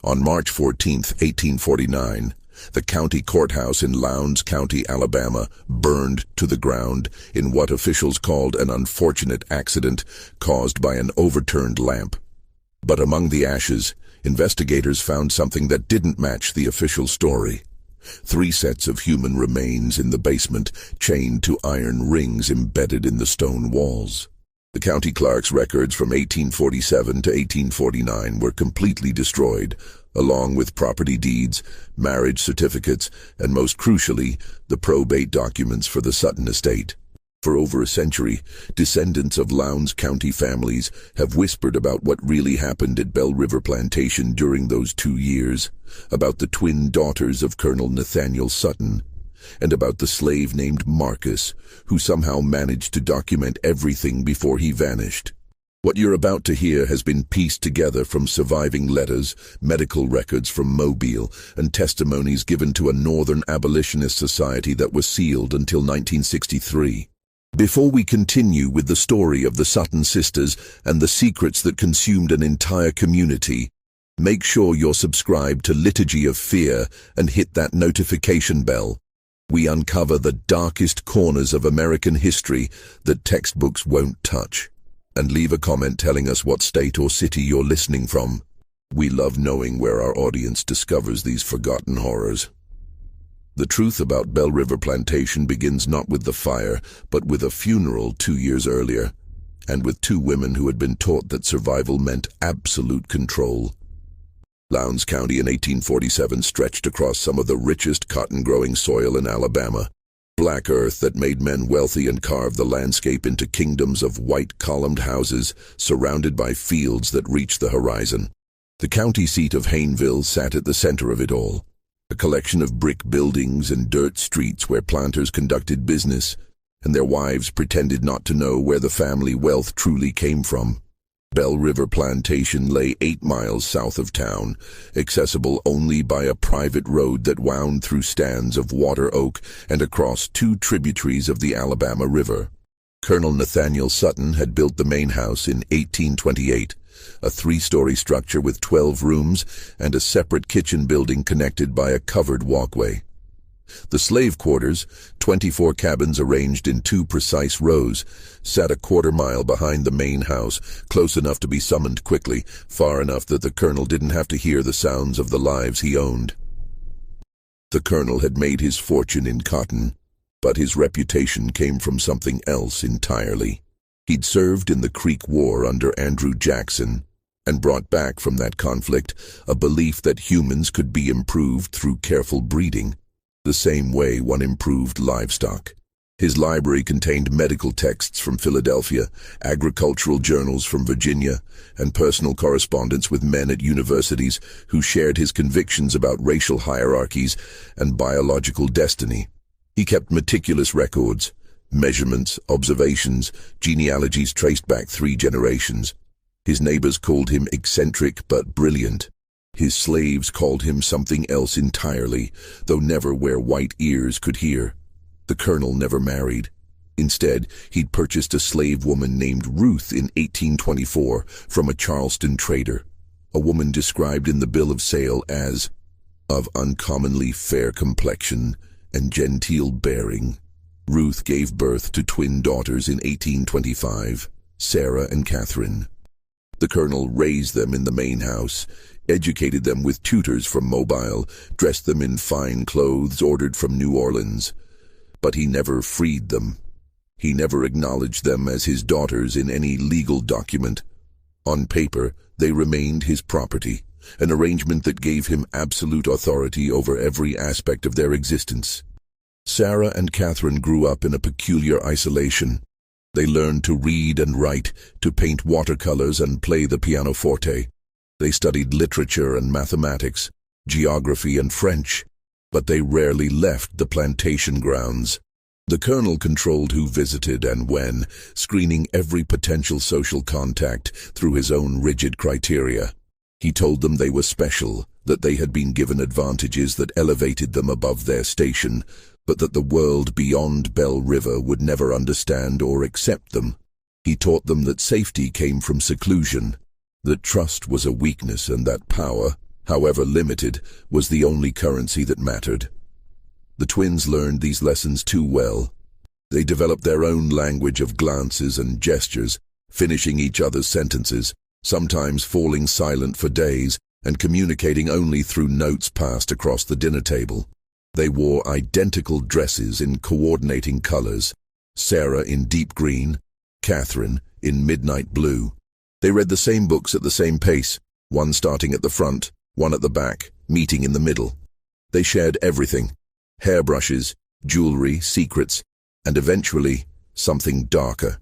On March 14, 1849, the county courthouse in Lowndes County, Alabama, burned to the ground in what officials called an unfortunate accident caused by an overturned lamp. But among the ashes, investigators found something that didn't match the official story. 3 sets of human remains in the basement, chained to iron rings embedded in the stone walls. The county clerk's records from 1847 to 1849 were completely destroyed, along with property deeds, marriage certificates, and most crucially, the probate documents for the Sutton estate. For over a century, descendants of Lowndes County families have whispered about what really happened at Bell River Plantation during those 2 years, about the twin daughters of Colonel Nathaniel Sutton, and about the slave named Marcus, who somehow managed to document everything before he vanished. What you're about to hear has been pieced together from surviving letters, medical records from Mobile, and testimonies given to a Northern abolitionist society that was sealed until 1963. Before we continue with the story of the Sutton sisters and the secrets that consumed an entire community, make sure you're subscribed to Liturgy of Fear and hit that notification bell. We uncover the darkest corners of American history that textbooks won't touch. And leave a comment telling us what state or city you're listening from. We love knowing where our audience discovers these forgotten horrors. The truth about Bell River Plantation begins not with the fire, but with a funeral 2 years earlier, and with 2 women who had been taught that survival meant absolute control. Lowndes County in 1847 stretched across some of the richest cotton-growing soil in Alabama, black earth that made men wealthy and carved the landscape into kingdoms of white columned houses surrounded by fields that reached the horizon. The county seat of Hayneville sat at the center of it all, a collection of brick buildings and dirt streets where planters conducted business, and their wives pretended not to know where the family wealth truly came from. Bell River Plantation lay 8 miles south of town, accessible only by a private road that wound through stands of water oak and across 2 tributaries of the Alabama River. Colonel Nathaniel Sutton had built the main house in 1828, a 3-story structure with 12 rooms and a separate kitchen building connected by a covered walkway. The slave quarters, 24 cabins arranged in 2 precise rows, sat a quarter-mile behind the main house, close enough to be summoned quickly, far enough that the colonel didn't have to hear the sounds of the lives he owned. The colonel had made his fortune in cotton, but his reputation came from something else entirely. He'd served in the Creek War under Andrew Jackson, and brought back from that conflict a belief that humans could be improved through careful breeding, the same way one improved livestock. His library contained medical texts from Philadelphia, agricultural journals from Virginia, and personal correspondence with men at universities who shared his convictions about racial hierarchies and biological destiny. He kept meticulous records, measurements, observations, genealogies traced back 3 generations. His neighbors called him eccentric but brilliant. His slaves called him something else entirely, though never where white ears could hear. The colonel never married. Instead, he'd purchased a slave woman named Ruth in 1824 from a Charleston trader, a woman described in the bill of sale as of uncommonly fair complexion and genteel bearing. Ruth gave birth to twin daughters in 1825, Sarah and Catherine. The colonel raised them in the main house, educated them with tutors from Mobile, dressed them in fine clothes ordered from New Orleans. But he never freed them. He never acknowledged them as his daughters in any legal document. On paper, they remained his property, an arrangement that gave him absolute authority over every aspect of their existence. Sarah and Catherine grew up in a peculiar isolation. They learned to read and write, to paint watercolors and play the pianoforte. They studied literature and mathematics, geography and French, but they rarely left the plantation grounds. The colonel controlled who visited and when, screening every potential social contact through his own rigid criteria. He told them they were special, that they had been given advantages that elevated them above their station, but that the world beyond Bell River would never understand or accept them. He taught them that safety came from seclusion, that trust was a weakness and that power, however limited, was the only currency that mattered. The twins learned these lessons too well. They developed their own language of glances and gestures, finishing each other's sentences, sometimes falling silent for days and communicating only through notes passed across the dinner table. They wore identical dresses in coordinating colors, Sarah in deep green, Catherine in midnight blue. They read the same books at the same pace, one starting at the front, one at the back, meeting in the middle. They shared everything: hairbrushes, jewelry, secrets, and eventually, something darker.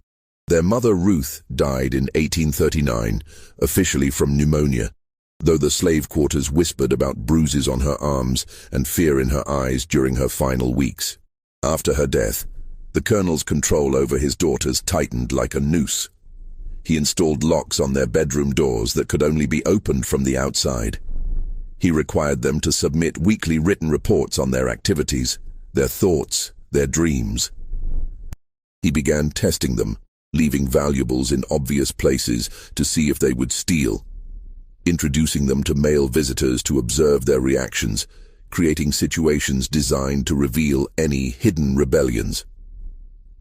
Their mother Ruth died in 1839, officially from pneumonia, though the slave quarters whispered about bruises on her arms and fear in her eyes during her final weeks. After her death, the colonel's control over his daughters tightened like a noose. He installed locks on their bedroom doors that could only be opened from the outside. He required them to submit weekly written reports on their activities, their thoughts, their dreams. He began testing them, leaving valuables in obvious places to see if they would steal, introducing them to male visitors to observe their reactions, creating situations designed to reveal any hidden rebellions.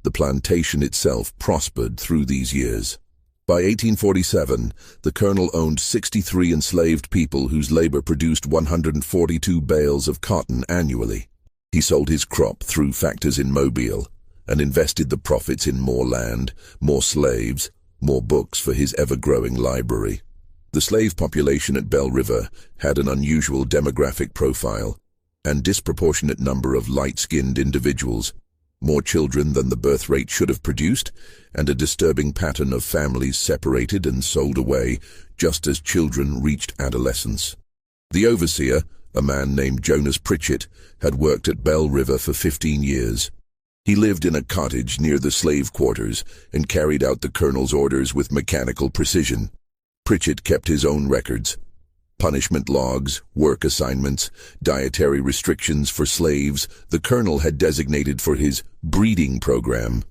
The plantation itself prospered through these years. By 1847, the colonel owned 63 enslaved people whose labor produced 142 bales of cotton annually. He sold his crop through factors in Mobile and invested the profits in more land, more slaves, more books for his ever-growing library. The slave population at Belle River had an unusual demographic profile and disproportionate number of light-skinned individuals, more children than the birth rate should have produced, and a disturbing pattern of families separated and sold away just as children reached adolescence. The overseer, a man named Jonas Pritchett, had worked at Belle River for 15 years. He lived in a cottage near the slave quarters and carried out the colonel's orders with mechanical precision. Pritchett kept his own records: punishment logs, work assignments, dietary restrictions for slaves the colonel had designated for his breeding program.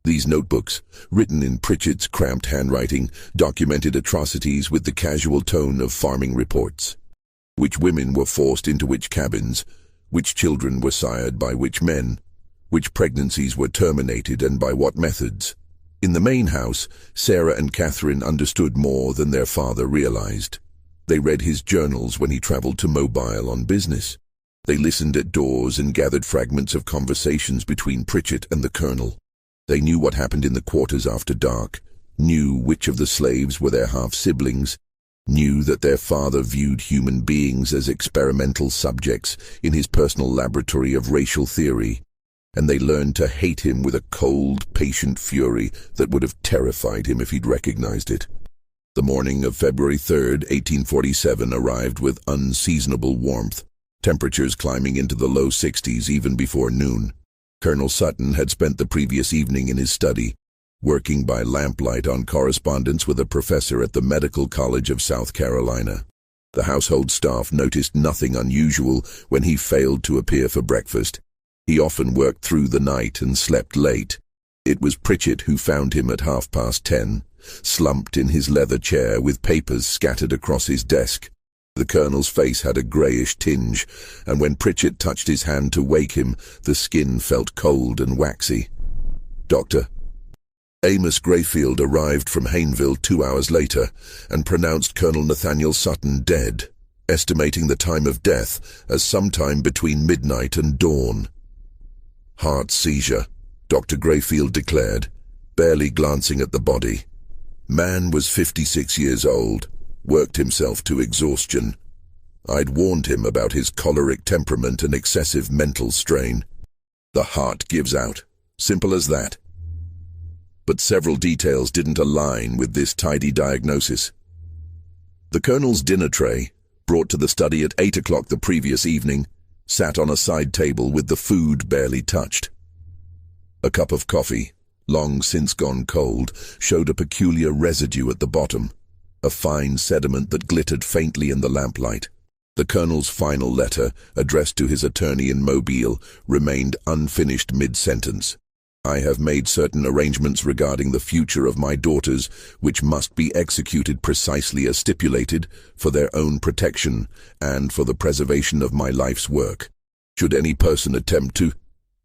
These notebooks, written in Pritchett's cramped handwriting, documented atrocities with the casual tone of farming reports. Which women were forced into which cabins, which children were sired by which men, which pregnancies were terminated and by what methods. In the main house, Sarah and Catherine understood more than their father realized. They read his journals when he traveled to Mobile on business. They listened at doors and gathered fragments of conversations between Pritchett and the colonel. They knew what happened in the quarters after dark, knew which of the slaves were their half-siblings, knew that their father viewed human beings as experimental subjects in his personal laboratory of racial theory, and they learned to hate him with a cold, patient fury that would have terrified him if he'd recognized it. The morning of February 3rd, 1847 arrived with unseasonable warmth, temperatures climbing into the low 60s even before noon. Colonel Sutton had spent the previous evening in his study, working by lamplight on correspondence with a professor at the Medical College of South Carolina. The household staff noticed nothing unusual when he failed to appear for breakfast. He often worked through the night and slept late. It was Pritchett who found him at 10:30, slumped in his leather chair with papers scattered across his desk. The colonel's face had a greyish tinge, and when Pritchett touched his hand to wake him, the skin felt cold and waxy. Dr. Amos Grayfield arrived from Hayneville 2 hours later and pronounced Colonel Nathaniel Sutton dead, estimating the time of death as sometime between midnight and dawn. Heart seizure, Dr. Grayfield declared, barely glancing at the body. Man was 56 years old, worked himself to exhaustion. I'd warned him about his choleric temperament and excessive mental strain. The heart gives out, simple as that. But several details didn't align with this tidy diagnosis. The colonel's dinner tray, brought to the study at 8 o'clock the previous evening, sat on a side table with the food barely touched. A cup of coffee, long since gone cold, showed a peculiar residue at the bottom, a fine sediment that glittered faintly in the lamplight. The colonel's final letter, addressed to his attorney in Mobile, remained unfinished mid-sentence. I have made certain arrangements regarding the future of my daughters, which must be executed precisely as stipulated, for their own protection, and for the preservation of my life's work. Should any person attempt to—"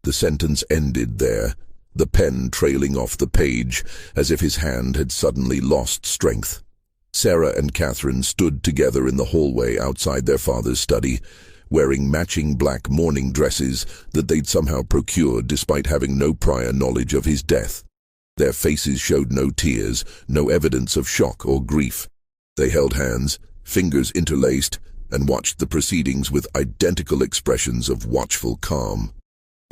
The sentence ended there, the pen trailing off the page, as if his hand had suddenly lost strength. Sarah and Catherine stood together in the hallway outside their father's study, wearing matching black mourning dresses that they'd somehow procured despite having no prior knowledge of his death. Their faces showed no tears, no evidence of shock or grief. They held hands, fingers interlaced, and watched the proceedings with identical expressions of watchful calm.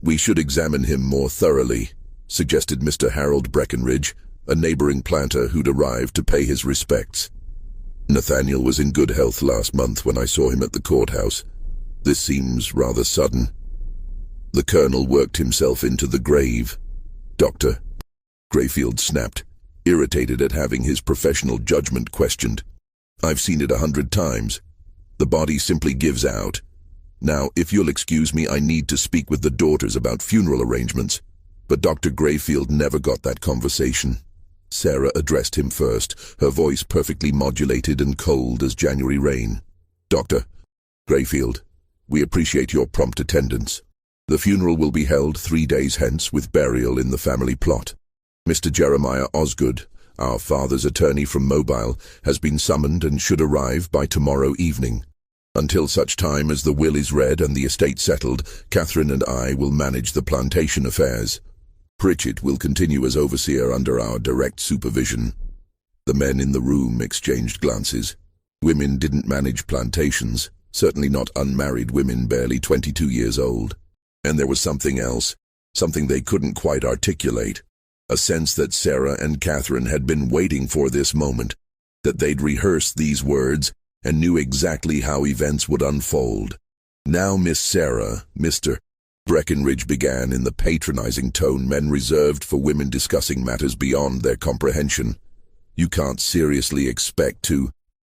"We should examine him more thoroughly," suggested Mr. Harold Breckenridge, a neighboring planter who'd arrived to pay his respects. "Nathaniel was in good health last month when I saw him at the courthouse. This seems rather sudden." The colonel worked himself into the grave. "Doctor," Grayfield snapped, irritated at having his professional judgment questioned. "I've seen it 100 times. The body simply gives out. Now, if you'll excuse me, I need to speak with the daughters about funeral arrangements." But Dr. Grayfield never got that conversation. Sarah addressed him first, her voice perfectly modulated and cold as January rain. "Dr. Grayfield, we appreciate your prompt attendance. The funeral will be held 3 days hence with burial in the family plot. Mr. Jeremiah Osgood, our father's attorney from Mobile, has been summoned and should arrive by tomorrow evening. Until such time as the will is read and the estate settled, Catherine and I will manage the plantation affairs. Pritchett will continue as overseer under our direct supervision." The men in the room exchanged glances. Women didn't manage plantations, certainly not unmarried women barely 22 years old. And there was something else, something they couldn't quite articulate, a sense that Sarah and Catherine had been waiting for this moment, that they'd rehearsed these words and knew exactly how events would unfold. "Now, Miss Sarah," Mr. Breckenridge began in the patronizing tone men reserved for women discussing matters beyond their comprehension, "you can't seriously expect to—"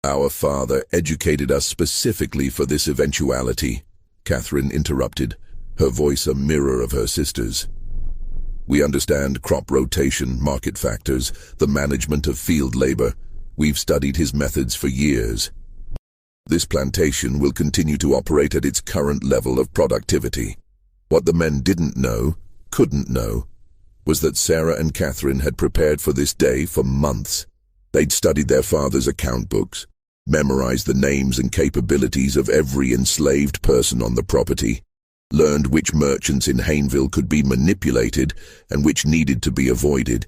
"Our father educated us specifically for this eventuality," Catherine interrupted, her voice a mirror of her sister's. "We understand crop rotation, market factors, the management of field labor. We've studied his methods for years. This plantation will continue to operate at its current level of productivity." What the men didn't know, couldn't know, was that Sarah and Catherine had prepared for this day for months. They'd studied their father's account books, memorized the names and capabilities of every enslaved person on the property, learned which merchants in Hayneville could be manipulated and which needed to be avoided.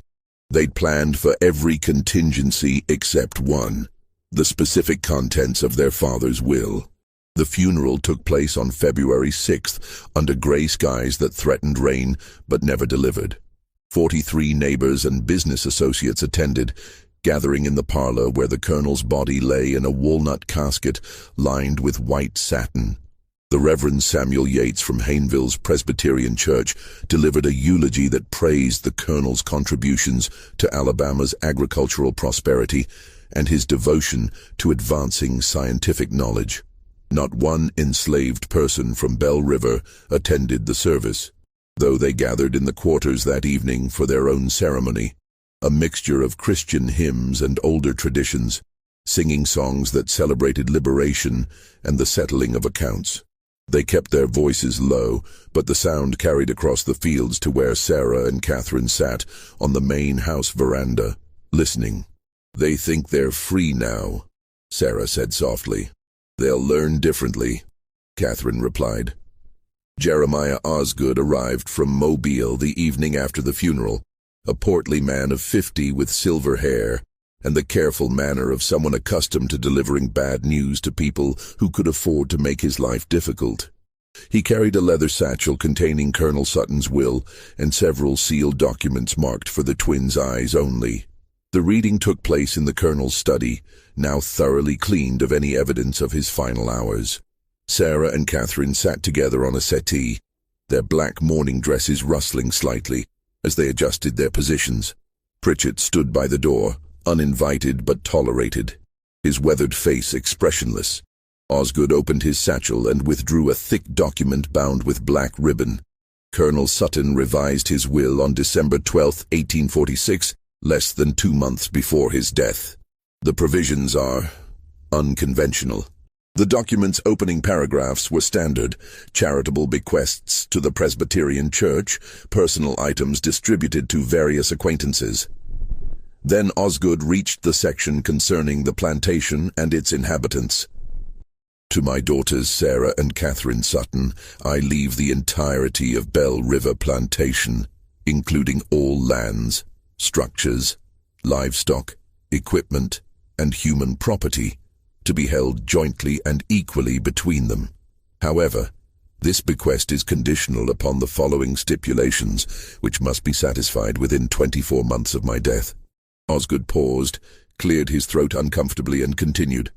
They'd planned for every contingency except one, the specific contents of their father's will. The funeral took place on February 6th, under gray skies that threatened rain but never delivered. 43 neighbors and business associates attended, gathering in the parlor where the colonel's body lay in a walnut casket lined with white satin. The Reverend Samuel Yates from Hayneville's Presbyterian Church delivered a eulogy that praised the colonel's contributions to Alabama's agricultural prosperity and his devotion to advancing scientific knowledge. Not one enslaved person from Bell River attended the service, though they gathered in the quarters that evening for their own ceremony, a mixture of Christian hymns and older traditions, singing songs that celebrated liberation and the settling of accounts. They kept their voices low, but the sound carried across the fields to where Sarah and Catherine sat on the main house veranda, listening. "They think they're free now," Sarah said softly. "They'll learn differently," Catherine replied. Jeremiah Osgood arrived from Mobile the evening after the funeral, a portly man of 50 with silver hair and the careful manner of someone accustomed to delivering bad news to people who could afford to make his life difficult. He carried a leather satchel containing Colonel Sutton's will and several sealed documents marked for the twins' eyes only. The reading took place in the colonel's study, now thoroughly cleaned of any evidence of his final hours. Sarah and Catherine sat together on a settee, their black mourning dresses rustling slightly as they adjusted their positions. Pritchett stood by the door, uninvited but tolerated, his weathered face expressionless. Osgood opened his satchel and withdrew a thick document bound with black ribbon. Colonel Sutton revised his will on December 12, 1846, less than 2 months before his death. The provisions are unconventional. The document's opening paragraphs were standard: charitable bequests to the Presbyterian Church, personal items distributed to various acquaintances. Then Osgood reached the section concerning the plantation and its inhabitants. To my daughters Sarah and Catherine Sutton, I leave the entirety of Bell River Plantation, including all lands, structures, livestock, equipment, and human property, to be held jointly and equally between them. However, this bequest is conditional upon the following stipulations, which must be satisfied within 24 months of my death. Osgood paused, cleared his throat uncomfortably, and continued.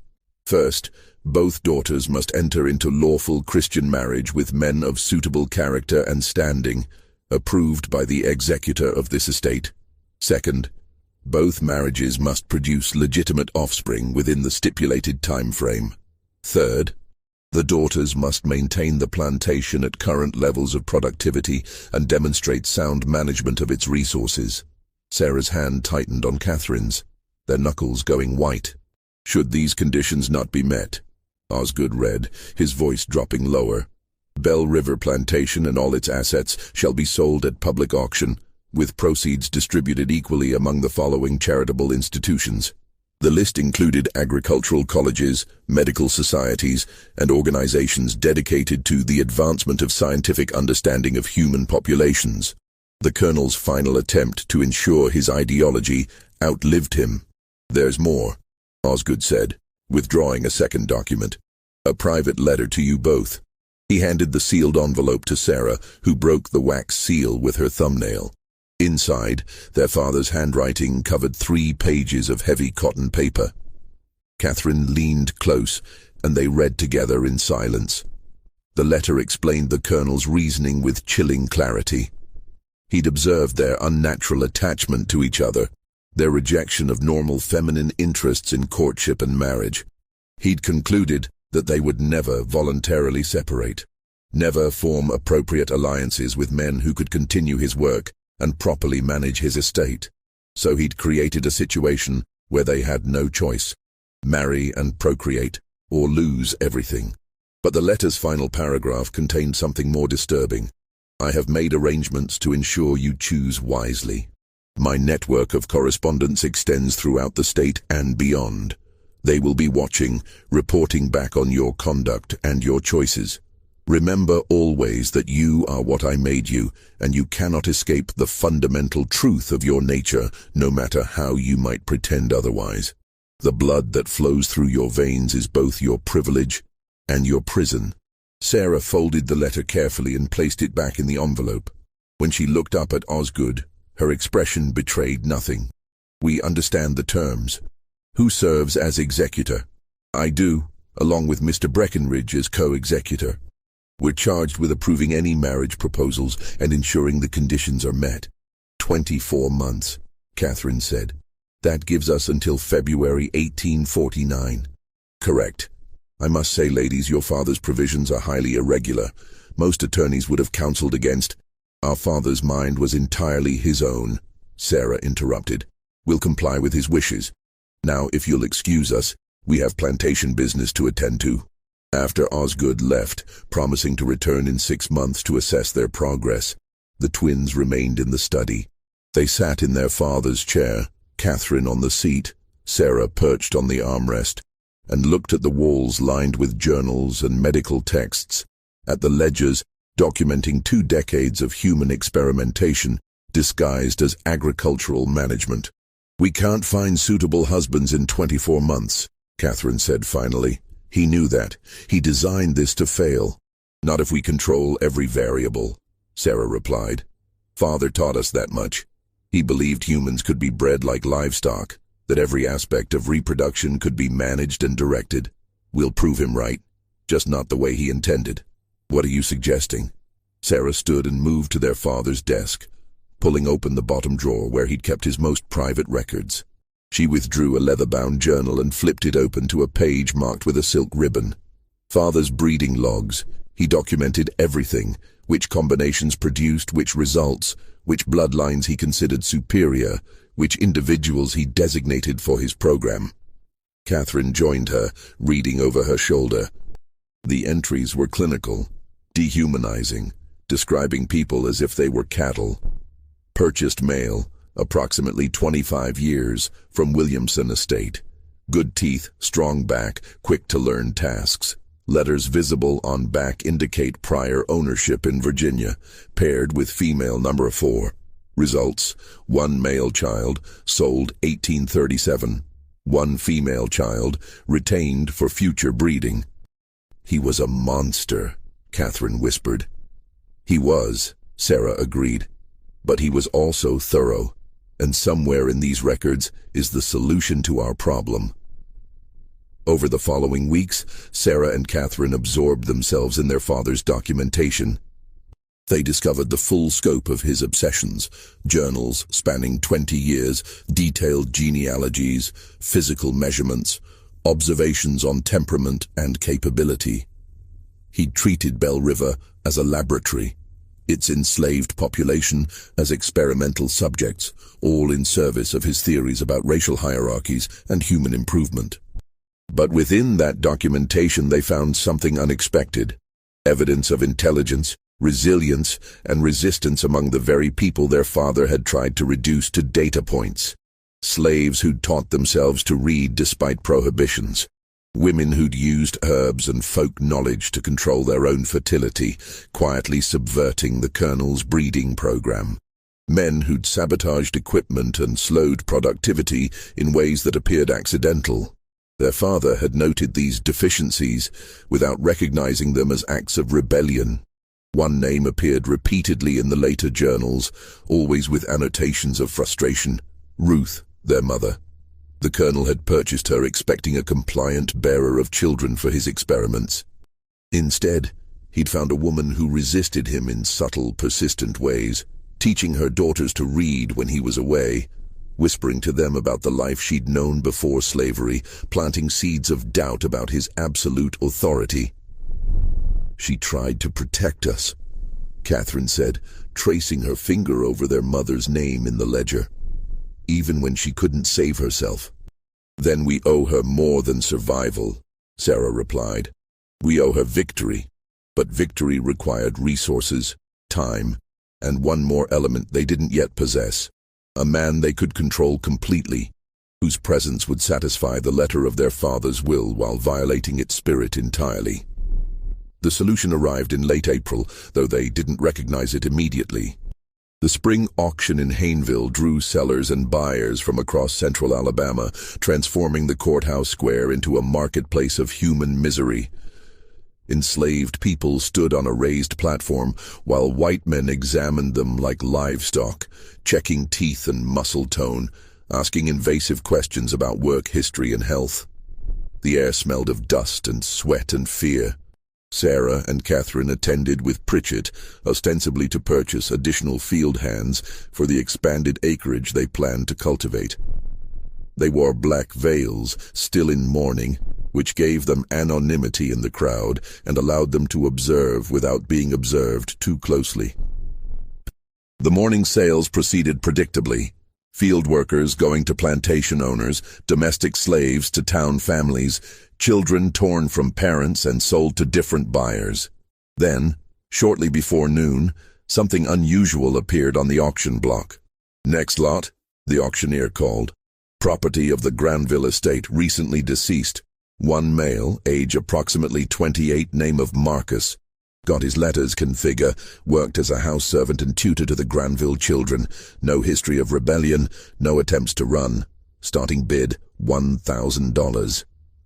First, both daughters must enter into lawful Christian marriage with men of suitable character and standing, approved by the executor of this estate. Second, both marriages must produce legitimate offspring within the stipulated time frame. Third, the daughters must maintain the plantation at current levels of productivity and demonstrate sound management of its resources. Sarah's hand tightened on Catherine's, their knuckles going white. Should these conditions not be met, Osgood read, his voice dropping lower, Bell River Plantation and all its assets shall be sold at public auction, with proceeds distributed equally among the following charitable institutions. The list included agricultural colleges, medical societies, and organizations dedicated to the advancement of scientific understanding of human populations. The colonel's final attempt to ensure his ideology outlived him. There's more, Osgood said, withdrawing a second document. A private letter to you both. He handed the sealed envelope to Sarah, who broke the wax seal with her thumbnail. Inside, their father's handwriting covered 3 pages of heavy cotton paper. Catherine leaned close, and they read together in silence. The letter explained the colonel's reasoning with chilling clarity. He'd observed their unnatural attachment to each other, their rejection of normal feminine interests in courtship and marriage. He'd concluded that they would never voluntarily separate, never form appropriate alliances with men who could continue his work and properly manage his estate. So he'd created a situation where they had no choice: marry and procreate, or lose everything. But the letter's final paragraph contained something more disturbing. I have made arrangements to ensure you choose wisely. My network of correspondence extends throughout the state and beyond. They will be watching, reporting back on your conduct and your choices. Remember always that you are what I made you, and you cannot escape the fundamental truth of your nature, no matter how you might pretend otherwise. The blood that flows through your veins is both your privilege and your prison. Sarah folded the letter carefully and placed it back in the envelope. When she looked up at Osgood, her expression betrayed nothing. We understand the terms. Who serves as executor? I do, along with Mr. Breckenridge as co-executor. We're charged with approving any marriage proposals and ensuring the conditions are met. 24 months, Catherine said. That gives us until February 1849. Correct. I must say, ladies, your father's provisions are highly irregular. Most attorneys would have counseled against. Our father's mind was entirely his own, Sarah interrupted. We'll comply with his wishes. Now, if you'll excuse us, we have plantation business to attend to. After Osgood left, promising to return in 6 months to assess their progress, the twins remained in the study. They sat in their father's chair, Catherine on the seat, Sarah perched on the armrest, and looked at the walls lined with journals and medical texts, at the ledgers documenting 2 decades of human experimentation disguised as agricultural management. We can't find suitable husbands in 24 months, Catherine said finally. He knew that. He designed this to fail. Not if we control every variable, Sarah replied. Father taught us that much. He believed humans could be bred like livestock, that every aspect of reproduction could be managed and directed. We'll prove him right, just not the way he intended. What are you suggesting? Sarah stood and moved to their father's desk, pulling open the bottom drawer where he'd kept his most private records. She withdrew a leather-bound journal and flipped it open to a page marked with a silk ribbon. Father's breeding logs. He documented everything, which combinations produced which results, which bloodlines he considered superior, which individuals he designated for his program. Catherine joined her, reading over her shoulder. The entries were clinical, dehumanizing, describing people as if they were cattle. Purchased male, approximately 25 years, from Williamson Estate. Good teeth, strong back, quick to learn tasks. Letters visible on back indicate prior ownership in Virginia, paired with female number 4. Results: 1 male child, sold 1837. 1 female child, retained for future breeding. He was a monster, Catherine whispered. He was, Sarah agreed. But he was also thorough, and somewhere in these records is the solution to our problem. Over the following weeks, Sarah and Catherine absorbed themselves in their father's documentation. They discovered the full scope of his obsessions: journals spanning 20 years, detailed genealogies, physical measurements, observations on temperament and capability. He'd treated Bell River as a laboratory, its enslaved population as experimental subjects, all in service of his theories about racial hierarchies and human improvement. But within that documentation they found something unexpected: evidence of intelligence, resilience, and resistance among the very people their father had tried to reduce to data points. Slaves who'd taught themselves to read despite prohibitions. Women who'd used herbs and folk knowledge to control their own fertility, quietly subverting the Colonel's breeding program. Men who'd sabotaged equipment and slowed productivity in ways that appeared accidental. Their father had noted these deficiencies without recognizing them as acts of rebellion. One name appeared repeatedly in the later journals, always with annotations of frustration: Ruth, their mother. The Colonel had purchased her expecting a compliant bearer of children for his experiments. Instead, he'd found a woman who resisted him in subtle, persistent ways, teaching her daughters to read when he was away, whispering to them about the life she'd known before slavery, planting seeds of doubt about his absolute authority. "She tried to protect us," Catherine said, tracing her finger over their mother's name in the ledger. "Even when she couldn't save herself." "Then we owe her more than survival," Sarah replied. "We owe her victory." But victory required resources, time, and one more element they didn't yet possess: a man they could control completely, whose presence would satisfy the letter of their father's will while violating its spirit entirely. The solution arrived in late April, though they didn't recognize it immediately. The spring auction in Hayneville drew sellers and buyers from across central Alabama, transforming the courthouse square into a marketplace of human misery. Enslaved people stood on a raised platform, while white men examined them like livestock, checking teeth and muscle tone, asking invasive questions about work history and health. The air smelled of dust and sweat and fear. Sarah and Catherine attended with Pritchett, ostensibly to purchase additional field hands for the expanded acreage they planned to cultivate. They wore black veils, still in mourning, which gave them anonymity in the crowd and allowed them to observe without being observed too closely. The morning sales proceeded predictably. Field workers going to plantation owners, domestic slaves to town families, children torn from parents and sold to different buyers. Then, shortly before noon, something unusual appeared on the auction block. "Next lot," the auctioneer called. "Property of the Granville estate, recently deceased. One male, age approximately 28, name of Marcus. Got his letters, can figure, worked as a house servant and tutor to the Granville children. No history of rebellion, no attempts to run. Starting bid, $1,000.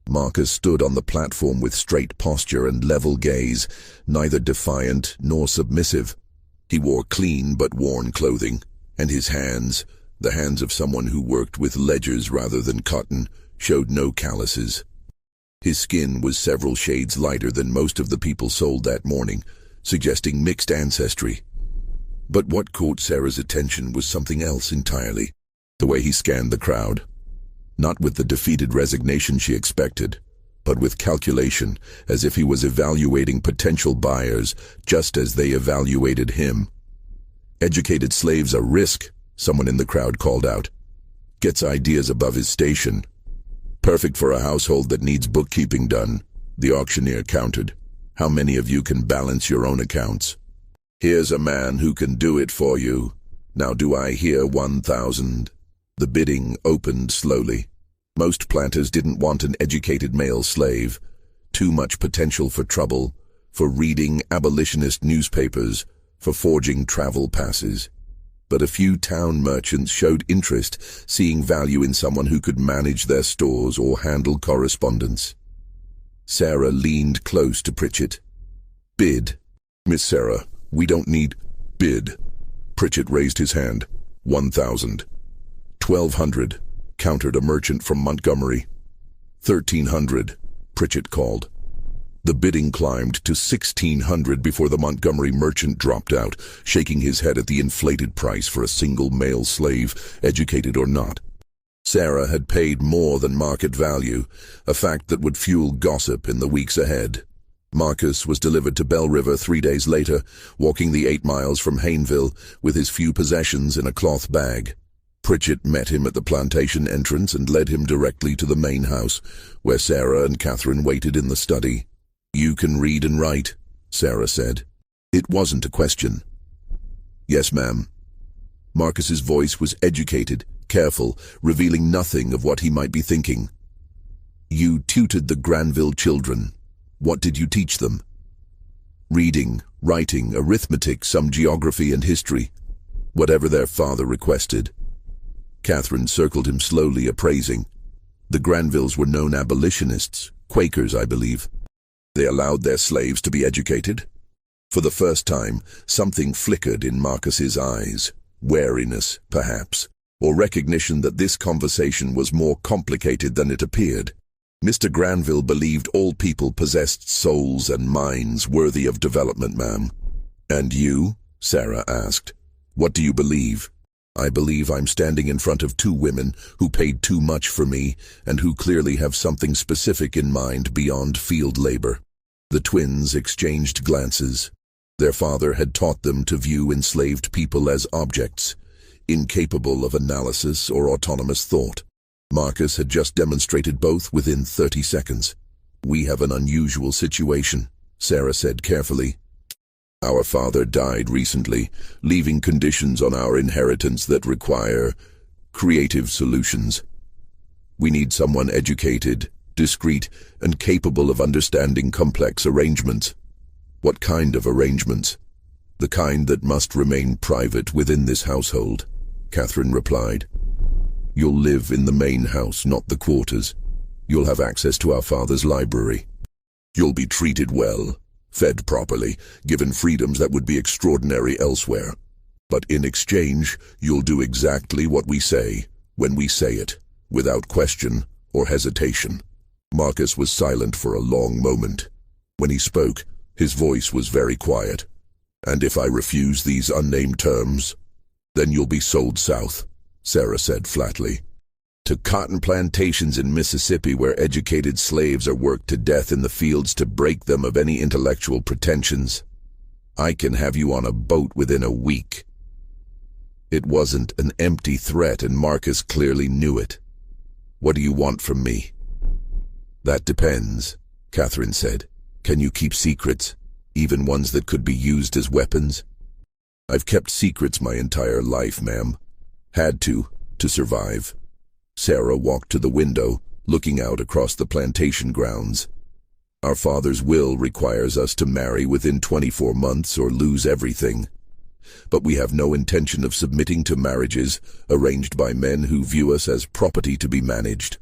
Marcus stood on the platform with straight posture and level gaze, neither defiant nor submissive. He wore clean but worn clothing, and his hands, the hands of someone who worked with ledgers rather than cotton, showed no calluses. His skin was several shades lighter than most of the people sold that morning, suggesting mixed ancestry. But what caught Sarah's attention was something else entirely: the way he scanned the crowd. Not with the defeated resignation she expected, but with calculation, as if he was evaluating potential buyers just as they evaluated him. "Educated slaves a risk," someone in the crowd called out. "Gets ideas above his station. Perfect for a household that needs bookkeeping done," the auctioneer countered. "How many of you can balance your own accounts? Here's a man who can do it for you. Now do I hear 1,000? The bidding opened slowly. Most planters didn't want an educated male slave. Too much potential for trouble, for reading abolitionist newspapers, for forging travel passes. But a few town merchants showed interest, seeing value in someone who could manage their stores or handle correspondence. Sarah leaned close to Pritchett. "Bid." "Miss Sarah, we don't need bid." Pritchett raised his hand. 1,000. 1,200, countered a merchant from Montgomery. 1,300, Pritchett called. The bidding climbed to 1,600 before the Montgomery merchant dropped out, shaking his head at the inflated price for a single male slave, educated or not. Sarah had paid more than market value, a fact that would fuel gossip in the weeks ahead. Marcus was delivered to Bell River 3 days later, walking the 8 miles from Hayneville with his few possessions in a cloth bag. Pritchett met him at the plantation entrance and led him directly to the main house, where Sarah and Catherine waited in the study. "You can read and write," Sarah said. It wasn't a question. "Yes, ma'am." Marcus's voice was educated, careful, revealing nothing of what he might be thinking. "You tutored the Granville children. What did you teach them?" "Reading, writing, arithmetic, some geography and history. Whatever their father requested." Catherine circled him slowly, appraising. "The Granvilles were known abolitionists, Quakers, I believe. They allowed their slaves to be educated?" For the first time, something flickered in Marcus's eyes. Wariness, perhaps, or recognition that this conversation was more complicated than it appeared. "Mr. Granville believed all people possessed souls and minds worthy of development, ma'am." "And you?" Sarah asked. "What do you believe?" "I believe I'm standing in front of 2 women who paid too much for me and who clearly have something specific in mind beyond field labor." The twins exchanged glances. Their father had taught them to view enslaved people as objects, incapable of analysis or autonomous thought. Marcus had just demonstrated both within 30 seconds. "We have an unusual situation," Sarah said carefully. "Our father died recently, leaving conditions on our inheritance that require creative solutions. We need someone educated, discreet, and capable of understanding complex arrangements." "What kind of arrangements?" "The kind that must remain private within this household," Catherine replied. "You'll live in the main house, not the quarters. You'll have access to our father's library. You'll be treated well, fed properly, given freedoms that would be extraordinary elsewhere. But in exchange, you'll do exactly what we say, when we say it, without question or hesitation." Marcus was silent for a long moment. When he spoke, his voice was very quiet. "And if I refuse these unnamed terms, then you'll be sold south," Sarah said flatly. "To cotton plantations in Mississippi where educated slaves are worked to death in the fields to break them of any intellectual pretensions. I can have you on a boat within a week." It wasn't an empty threat, and Marcus clearly knew it. "What do you want from me?" "That depends," Catherine said. "Can you keep secrets, even ones that could be used as weapons?" "I've kept secrets my entire life, ma'am. Had to survive." Sarah walked to the window, looking out across the plantation grounds. "Our father's will requires us to marry within 24 months or lose everything. But we have no intention of submitting to marriages arranged by men who view us as property to be managed.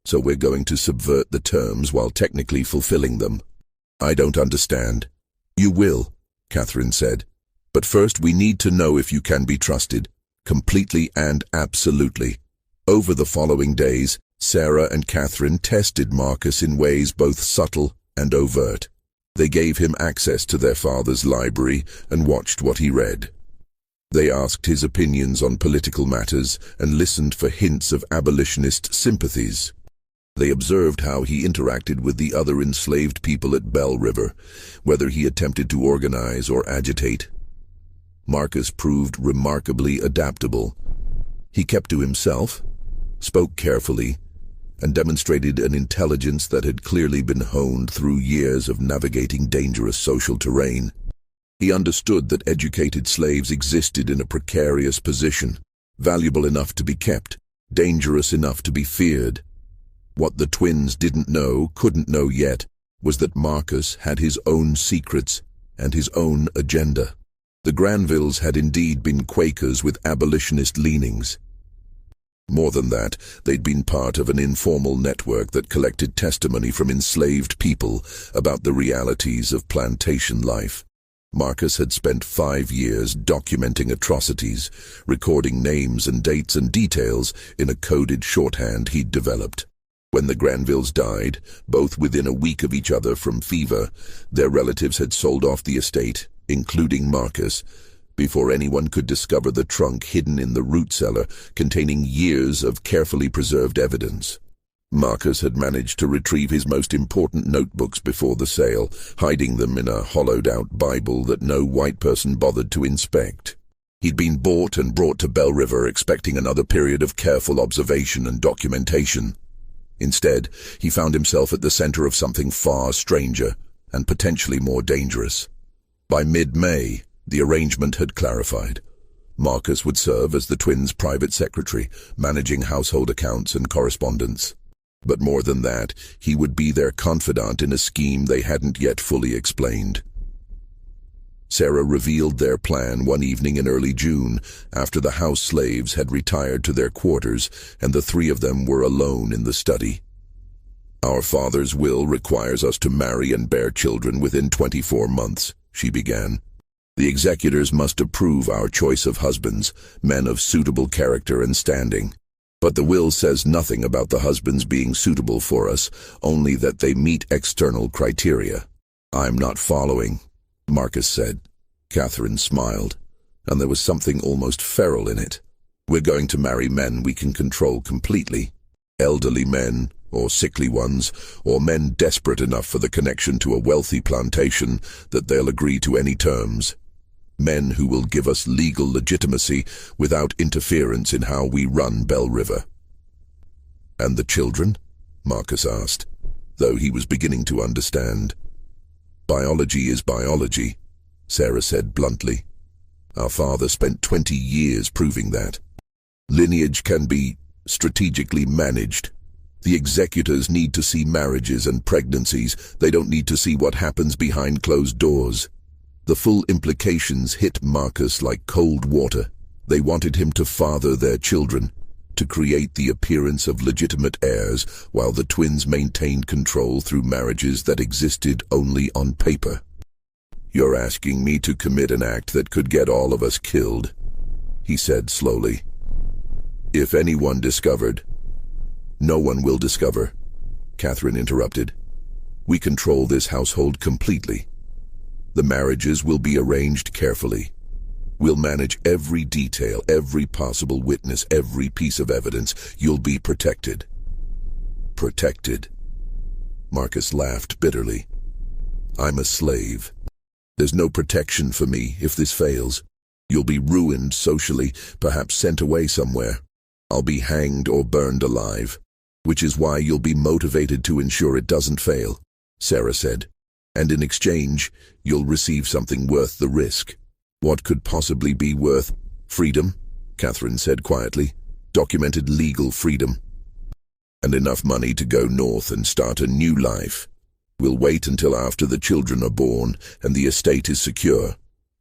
So we're going to subvert the terms while technically fulfilling them." "I don't understand." "You will," Catherine said. "But first we need to know if you can be trusted, completely and absolutely." Over the following days, Sarah and Catherine tested Marcus in ways both subtle and overt. They gave him access to their father's library and watched what he read. They asked his opinions on political matters and listened for hints of abolitionist sympathies. They observed how he interacted with the other enslaved people at Bell River, whether he attempted to organize or agitate. Marcus proved remarkably adaptable. He kept to himself, spoke carefully, and demonstrated an intelligence that had clearly been honed through years of navigating dangerous social terrain. He understood that educated slaves existed in a precarious position, valuable enough to be kept, dangerous enough to be feared. What the twins didn't know, couldn't know yet, was that Marcus had his own secrets and his own agenda. The Granvilles had indeed been Quakers with abolitionist leanings. More than that, they'd been part of an informal network that collected testimony from enslaved people about the realities of plantation life. Marcus had spent 5 years documenting atrocities, recording names and dates and details in a coded shorthand he'd developed. When the Granvilles died, both within a week of each other from fever, their relatives had sold off the estate, including Marcus, before anyone could discover the trunk hidden in the root cellar containing years of carefully preserved evidence. Marcus had managed to retrieve his most important notebooks before the sale, hiding them in a hollowed-out Bible that no white person bothered to inspect. He'd been bought and brought to Bell River expecting another period of careful observation and documentation. Instead, he found himself at the center of something far stranger and potentially more dangerous. By mid-May, the arrangement had clarified. Marcus would serve as the twins' private secretary, managing household accounts and correspondence. But more than that, he would be their confidant in a scheme they hadn't yet fully explained. Sarah revealed their plan one evening in early June, after the house slaves had retired to their quarters and the 3 of them were alone in the study. "Our father's will requires us to marry and bear children within 24 months, she began. "The executors must approve our choice of husbands, men of suitable character and standing. But the will says nothing about the husbands being suitable for us, only that they meet external criteria." "I'm not following," Marcus said. Catherine smiled, and there was something almost feral in it. "We're going to marry men we can control completely. Elderly men, or sickly ones, or men desperate enough for the connection to a wealthy plantation that they'll agree to any terms. Men who will give us legal legitimacy without interference in how we run Bell River." "And the children?" Marcus asked, though he was beginning to understand. "Biology is biology," Sarah said bluntly. "Our father spent 20 years proving that. Lineage can be strategically managed. The executors need to see marriages and pregnancies. They don't need to see what happens behind closed doors." The full implications hit Marcus like cold water. They wanted him to father their children, to create the appearance of legitimate heirs, while the twins maintained control through marriages that existed only on paper. "You're asking me to commit an act that could get all of us killed," he said slowly. "If anyone discovered—" "No one will discover," Catherine interrupted. "We control this household completely. The marriages will be arranged carefully. We'll manage every detail, every possible witness, every piece of evidence. You'll be protected." "Protected?" Marcus laughed bitterly. "I'm a slave. There's no protection for me if this fails. You'll be ruined socially, perhaps sent away somewhere. I'll be hanged or burned alive, which is why you'll be motivated to ensure it doesn't fail," Sarah said. "And in exchange, you'll receive something worth the risk." "What could possibly be worth—" "Freedom," Catherine said quietly. "Documented legal freedom. And enough money to go north and start a new life. We'll wait until after the children are born and the estate is secure.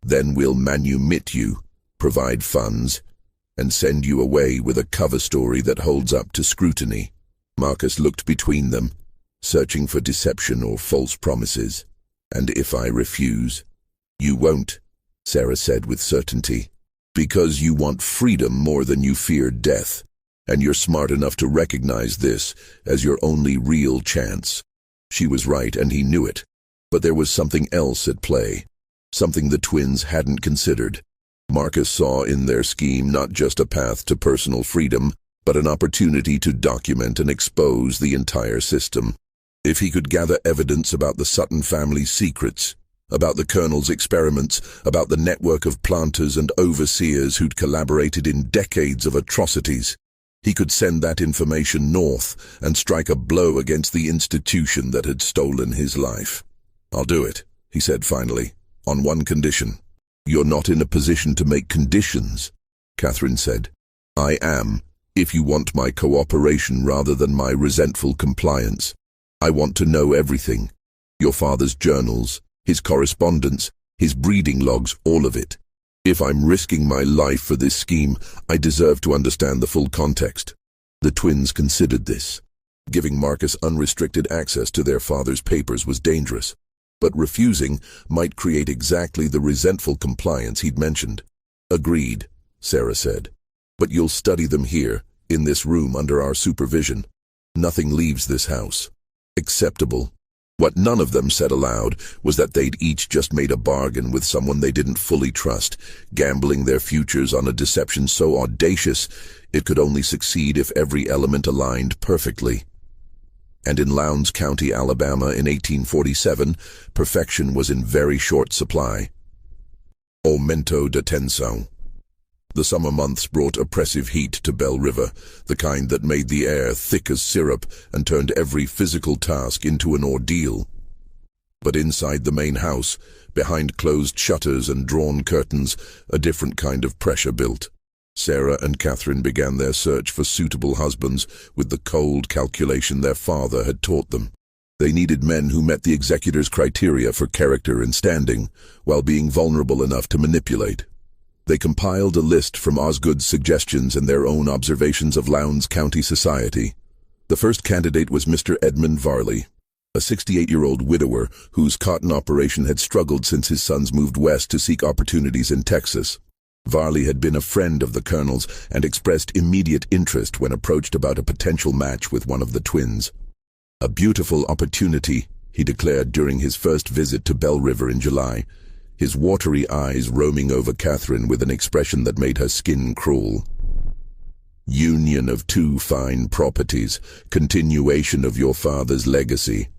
Then we'll manumit you, provide funds, and send you away with a cover story that holds up to scrutiny." Marcus looked between them, searching for deception or false promises. "And if I refuse?" "You won't," Sarah said with certainty. "Because you want freedom more than you fear death, and you're smart enough to recognize this as your only real chance." She was right, and he knew it. But there was something else at play, something the twins hadn't considered. Marcus saw in their scheme not just a path to personal freedom, but an opportunity to document and expose the entire system. If he could gather evidence about the Sutton family's secrets, about the Colonel's experiments, about the network of planters and overseers who'd collaborated in decades of atrocities, he could send that information north and strike a blow against the institution that had stolen his life. "I'll do it," he said finally, "on one condition." "You're not in a position to make conditions," Catherine said. "I am, if you want my cooperation rather than my resentful compliance. I want to know everything. Your father's journals, his correspondence, his breeding logs, all of it. If I'm risking my life for this scheme, I deserve to understand the full context." The twins considered this. Giving Marcus unrestricted access to their father's papers was dangerous, but refusing might create exactly the resentful compliance he'd mentioned. "Agreed," Sarah said. "But you'll study them here, in this room under our supervision. Nothing leaves this house." Acceptable. What none of them said aloud was that they'd each just made a bargain with someone they didn't fully trust, gambling their futures on a deception so audacious it could only succeed if every element aligned perfectly. And in Lowndes County, Alabama in 1847, perfection was in very short supply. Aumento de tensión. The summer months brought oppressive heat to Bell River, the kind that made the air thick as syrup and turned every physical task into an ordeal. But inside the main house, behind closed shutters and drawn curtains, a different kind of pressure built. Sarah and Catherine began their search for suitable husbands with the cold calculation their father had taught them. They needed men who met the executor's criteria for character and standing, while being vulnerable enough to manipulate. They compiled a list from Osgood's suggestions and their own observations of Lowndes County society. The first candidate was Mr. Edmund Varley, a 68-year-old widower whose cotton operation had struggled since his sons moved west to seek opportunities in Texas. Varley had been a friend of the Colonel's and expressed immediate interest when approached about a potential match with one of the twins. "A beautiful opportunity," he declared during his first visit to Bell River in July, his watery eyes roaming over Catherine with an expression that made her skin crawl. "Union of two fine properties, continuation of your father's legacy.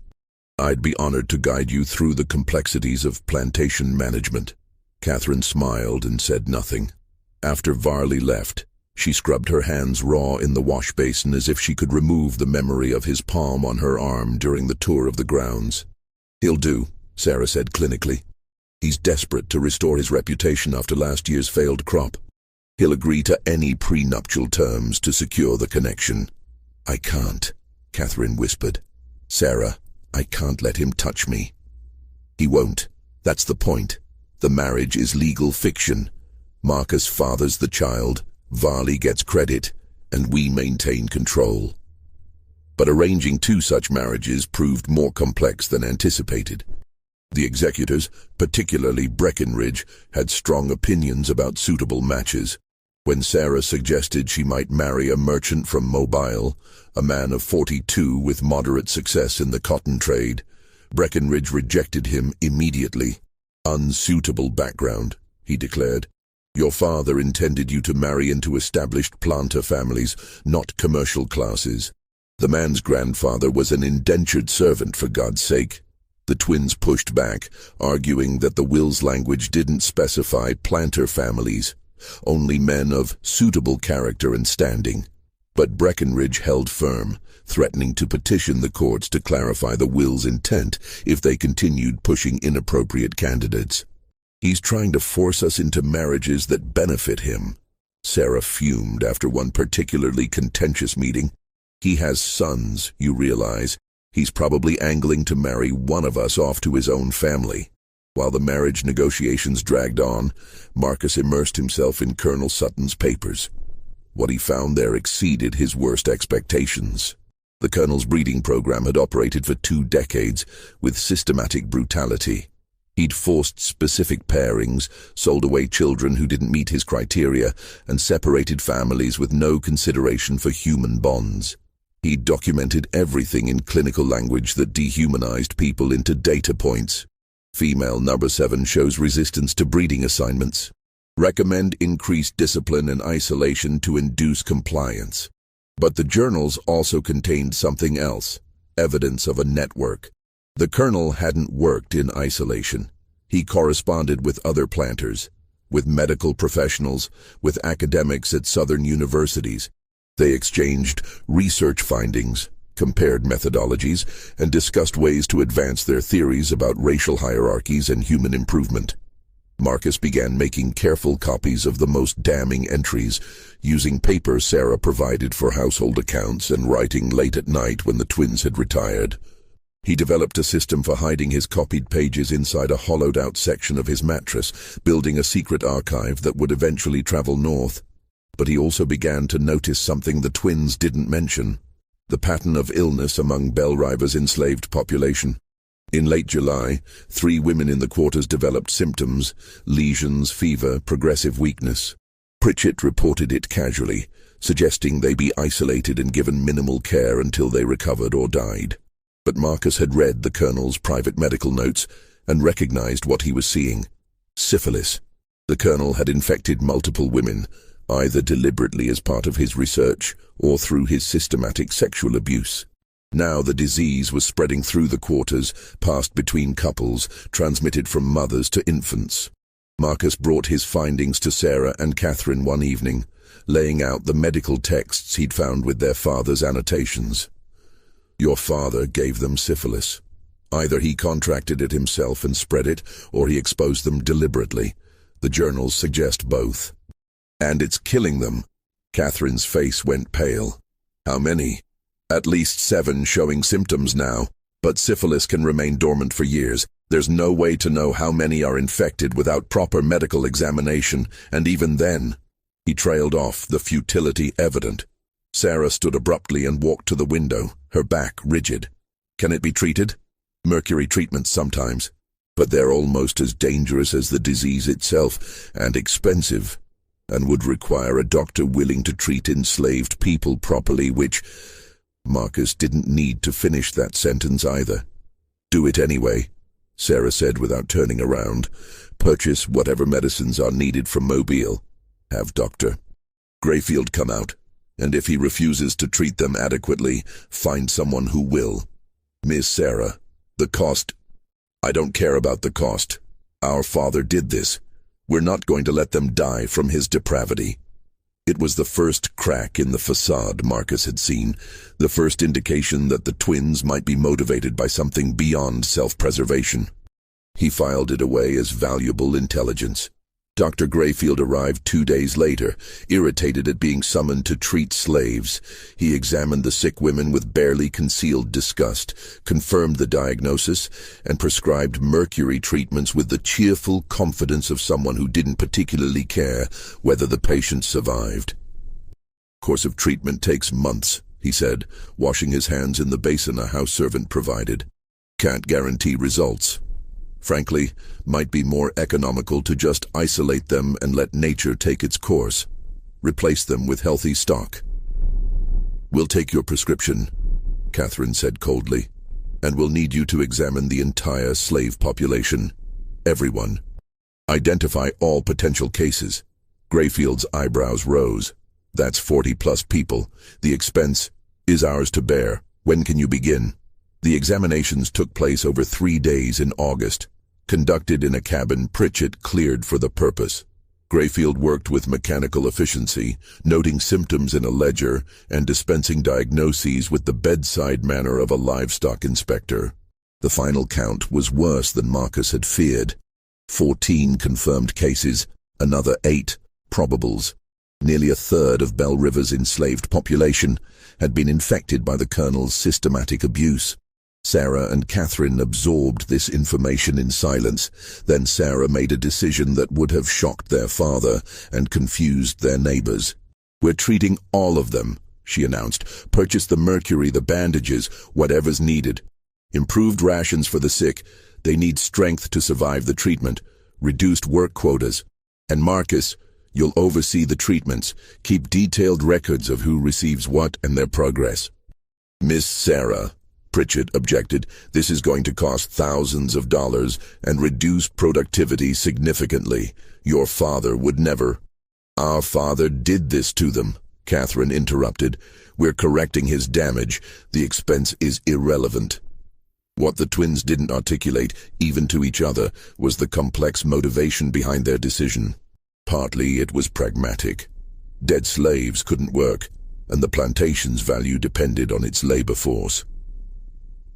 I'd be honored to guide you through the complexities of plantation management." Catherine smiled and said nothing. After Varley left, she scrubbed her hands raw in the wash basin as if she could remove the memory of his palm on her arm during the tour of the grounds. "He'll do," Sarah said clinically. "He's desperate to restore his reputation after last year's failed crop. He'll agree to any prenuptial terms to secure the connection." "I can't," Catherine whispered. "Sarah, I can't let him touch me." "He won't. That's the point. The marriage is legal fiction. Marcus fathers the child, Varley gets credit, and we maintain control." But arranging two such marriages proved more complex than anticipated. The executors, particularly Breckinridge, had strong opinions about suitable matches. When Sarah suggested she might marry a merchant from Mobile, a man of 42 with moderate success in the cotton trade, Breckinridge rejected him immediately. "Unsuitable background," he declared. "Your father intended you to marry into established planter families, not commercial classes. The man's grandfather was an indentured servant, for God's sake." The twins pushed back, arguing that the will's language didn't specify planter families, only men of suitable character and standing. But Breckinridge held firm, threatening to petition the courts to clarify the will's intent if they continued pushing inappropriate candidates. "He's trying to force us into marriages that benefit him," Sarah fumed after one particularly contentious meeting. "He has sons, you realize. He's probably angling to marry one of us off to his own family." While the marriage negotiations dragged on, Marcus immersed himself in Colonel Sutton's papers. What he found there exceeded his worst expectations. The Colonel's breeding program had operated for 2 decades with systematic brutality. He'd forced specific pairings, sold away children who didn't meet his criteria, and separated families with no consideration for human bonds. He documented everything in clinical language that dehumanized people into data points. Female number 7 shows resistance to breeding assignments. Recommend increased discipline and isolation to induce compliance. But the journals also contained something else, evidence of a network. The colonel hadn't worked in isolation. He corresponded with other planters, with medical professionals, with academics at southern universities. They exchanged research findings, compared methodologies, and discussed ways to advance their theories about racial hierarchies and human improvement. Marcus began making careful copies of the most damning entries, using paper Sarah provided for household accounts and writing late at night when the twins had retired. He developed a system for hiding his copied pages inside a hollowed-out section of his mattress, building a secret archive that would eventually travel north. But he also began to notice something the twins didn't mention: the pattern of illness among Bellriver's enslaved population. In late July, 3 women in the quarters developed symptoms: lesions, fever, progressive weakness. Pritchett reported it casually, suggesting they be isolated and given minimal care until they recovered or died. But Marcus had read the colonel's private medical notes and recognized what he was seeing: syphilis. The colonel had infected multiple women, either deliberately as part of his research or through his systematic sexual abuse. Now the disease was spreading through the quarters, passed between couples, transmitted from mothers to infants. Marcus brought his findings to Sarah and Catherine one evening, laying out the medical texts he'd found with their father's annotations. Your father gave them syphilis. Either he contracted it himself and spread it, or he exposed them deliberately. The journals suggest both. And it's killing them. Catherine's face went pale. How many? At least 7 showing symptoms now, but syphilis can remain dormant for years. There's no way to know how many are infected without proper medical examination, and even then. He trailed off, the futility evident. Sarah stood abruptly and walked to the window, her back rigid. Can it be treated? Mercury treatments sometimes, but they're almost as dangerous as the disease itself, and expensive, and would require a doctor willing to treat enslaved people properly, which... Marcus didn't need to finish that sentence either. Do it anyway, Sarah said without turning around. Purchase whatever medicines are needed from Mobile. Have Dr. Grayfield come out, and if he refuses to treat them adequately, find someone who will. Miss Sarah, the cost... I don't care about the cost. Our father did this. We're not going to let them die from his depravity. It was the first crack in the facade Marcus had seen, the first indication that the twins might be motivated by something beyond self-preservation. He filed it away as valuable intelligence. Dr. Grayfield arrived 2 days later, irritated at being summoned to treat slaves. He examined the sick women with barely concealed disgust, confirmed the diagnosis, and prescribed mercury treatments with the cheerful confidence of someone who didn't particularly care whether the patient survived. Course of treatment takes months, he said, washing his hands in the basin a house servant provided. Can't guarantee results. Frankly, might be more economical to just isolate them and let nature take its course. Replace them with healthy stock. We'll take your prescription, Catherine said coldly, and we'll need you to examine the entire slave population. Everyone. Identify all potential cases. Grayfield's eyebrows rose. That's 40+ people. The expense is ours to bear. When can you begin? The examinations took place over 3 days in August, conducted in a cabin Pritchett cleared for the purpose. Grayfield worked with mechanical efficiency, noting symptoms in a ledger and dispensing diagnoses with the bedside manner of a livestock inspector. The final count was worse than Marcus had feared. 14 confirmed cases, another 8 probables. Nearly a third of Bell River's enslaved population had been infected by the colonel's systematic abuse. Sarah and Catherine absorbed this information in silence. Then Sarah made a decision that would have shocked their father and confused their neighbors. We're treating all of them, she announced. Purchase the mercury, the bandages, whatever's needed. Improved rations for the sick. They need strength to survive the treatment. Reduced work quotas. And Marcus, you'll oversee the treatments. Keep detailed records of who receives what and their progress. Miss Sarah, Pritchett objected, this is going to cost thousands of dollars and reduce productivity significantly. Your father would never. Our father did this to them, Catherine interrupted. "We're correcting his damage. The expense is irrelevant." What the twins didn't articulate, even to each other, was the complex motivation behind their decision. Partly it was pragmatic. Dead slaves couldn't work, and the plantation's value depended on its labor force.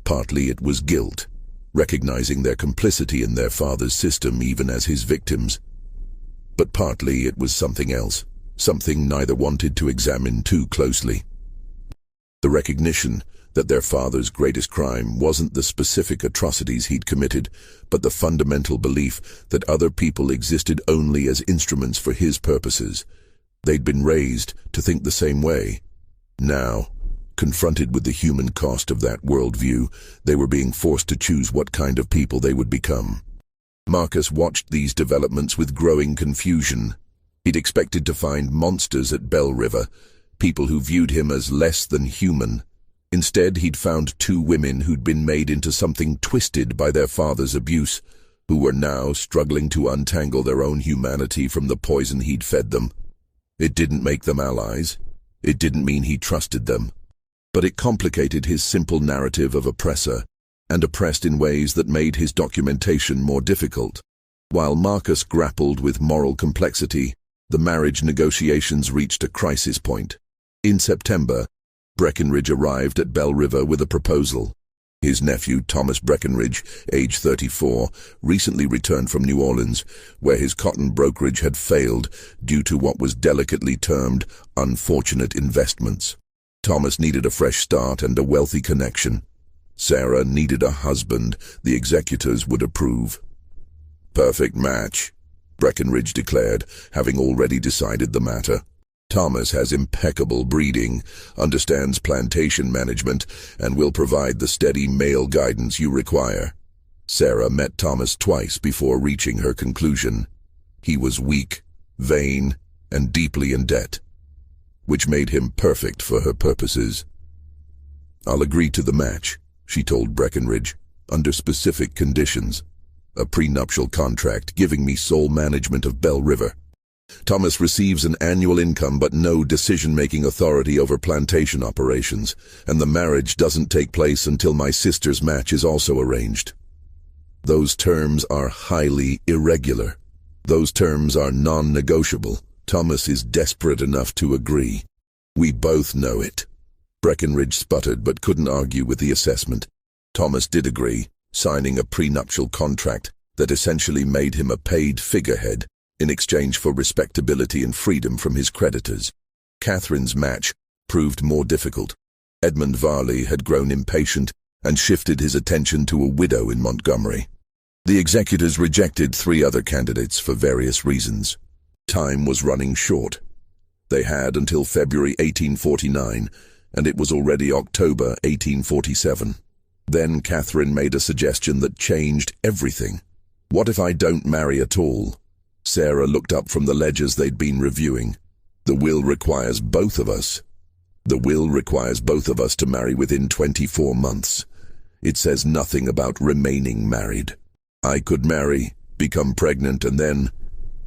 Partly it was guilt, recognizing their complicity in their father's system even as his victims. But partly it was something else, something neither wanted to examine too closely. The recognition that their father's greatest crime wasn't the specific atrocities he'd committed, but the fundamental belief that other people existed only as instruments for his purposes. They'd been raised to think the same way. Now, confronted with the human cost of that worldview, they were being forced to choose what kind of people they would become. Marcus watched these developments with growing confusion. He'd expected to find monsters at Bell River, people who viewed him as less than human. Instead, he'd found two women who'd been made into something twisted by their father's abuse, who were now struggling to untangle their own humanity from the poison he'd fed them. It didn't make them allies. It didn't mean he trusted them. But it complicated his simple narrative of oppressor, and oppressed in ways that made his documentation more difficult. While Marcus grappled with moral complexity, the marriage negotiations reached a crisis point. In September, Breckenridge arrived at Bell River with a proposal. His nephew, Thomas Breckenridge, age 34, recently returned from New Orleans, where his cotton brokerage had failed due to what was delicately termed unfortunate investments. Thomas needed a fresh start and a wealthy connection. Sarah needed a husband the executors would approve. "Perfect match," Breckenridge declared, having already decided the matter. "Thomas has impeccable breeding, understands plantation management, and will provide the steady male guidance you require." Sarah met Thomas twice before reaching her conclusion. He was weak, vain, and deeply in debt, which made him perfect for her purposes. "I'll agree to the match," she told Breckenridge, "under specific conditions. A prenuptial contract giving me sole management of Bell River. Thomas receives an annual income but no decision-making authority over plantation operations, and the marriage doesn't take place until my sister's match is also arranged. Those terms are highly irregular. Those terms are non-negotiable. Thomas is desperate enough to agree. We both know it." Breckenridge sputtered but couldn't argue with the assessment. Thomas did agree, signing a prenuptial contract that essentially made him a paid figurehead in exchange for respectability and freedom from his creditors. Catherine's match proved more difficult. Edmund Varley had grown impatient and shifted his attention to a widow in Montgomery. The executors rejected 3 other candidates for various reasons. Time was running short. They had until February 1849, and it was already October 1847. Then Catherine made a suggestion that changed everything. "What if I don't marry at all?" Sarah looked up from the ledgers they'd been reviewing. "The will requires both of us. The will requires both of us to marry within 24 months. It says nothing about remaining married. I could marry, become pregnant, and then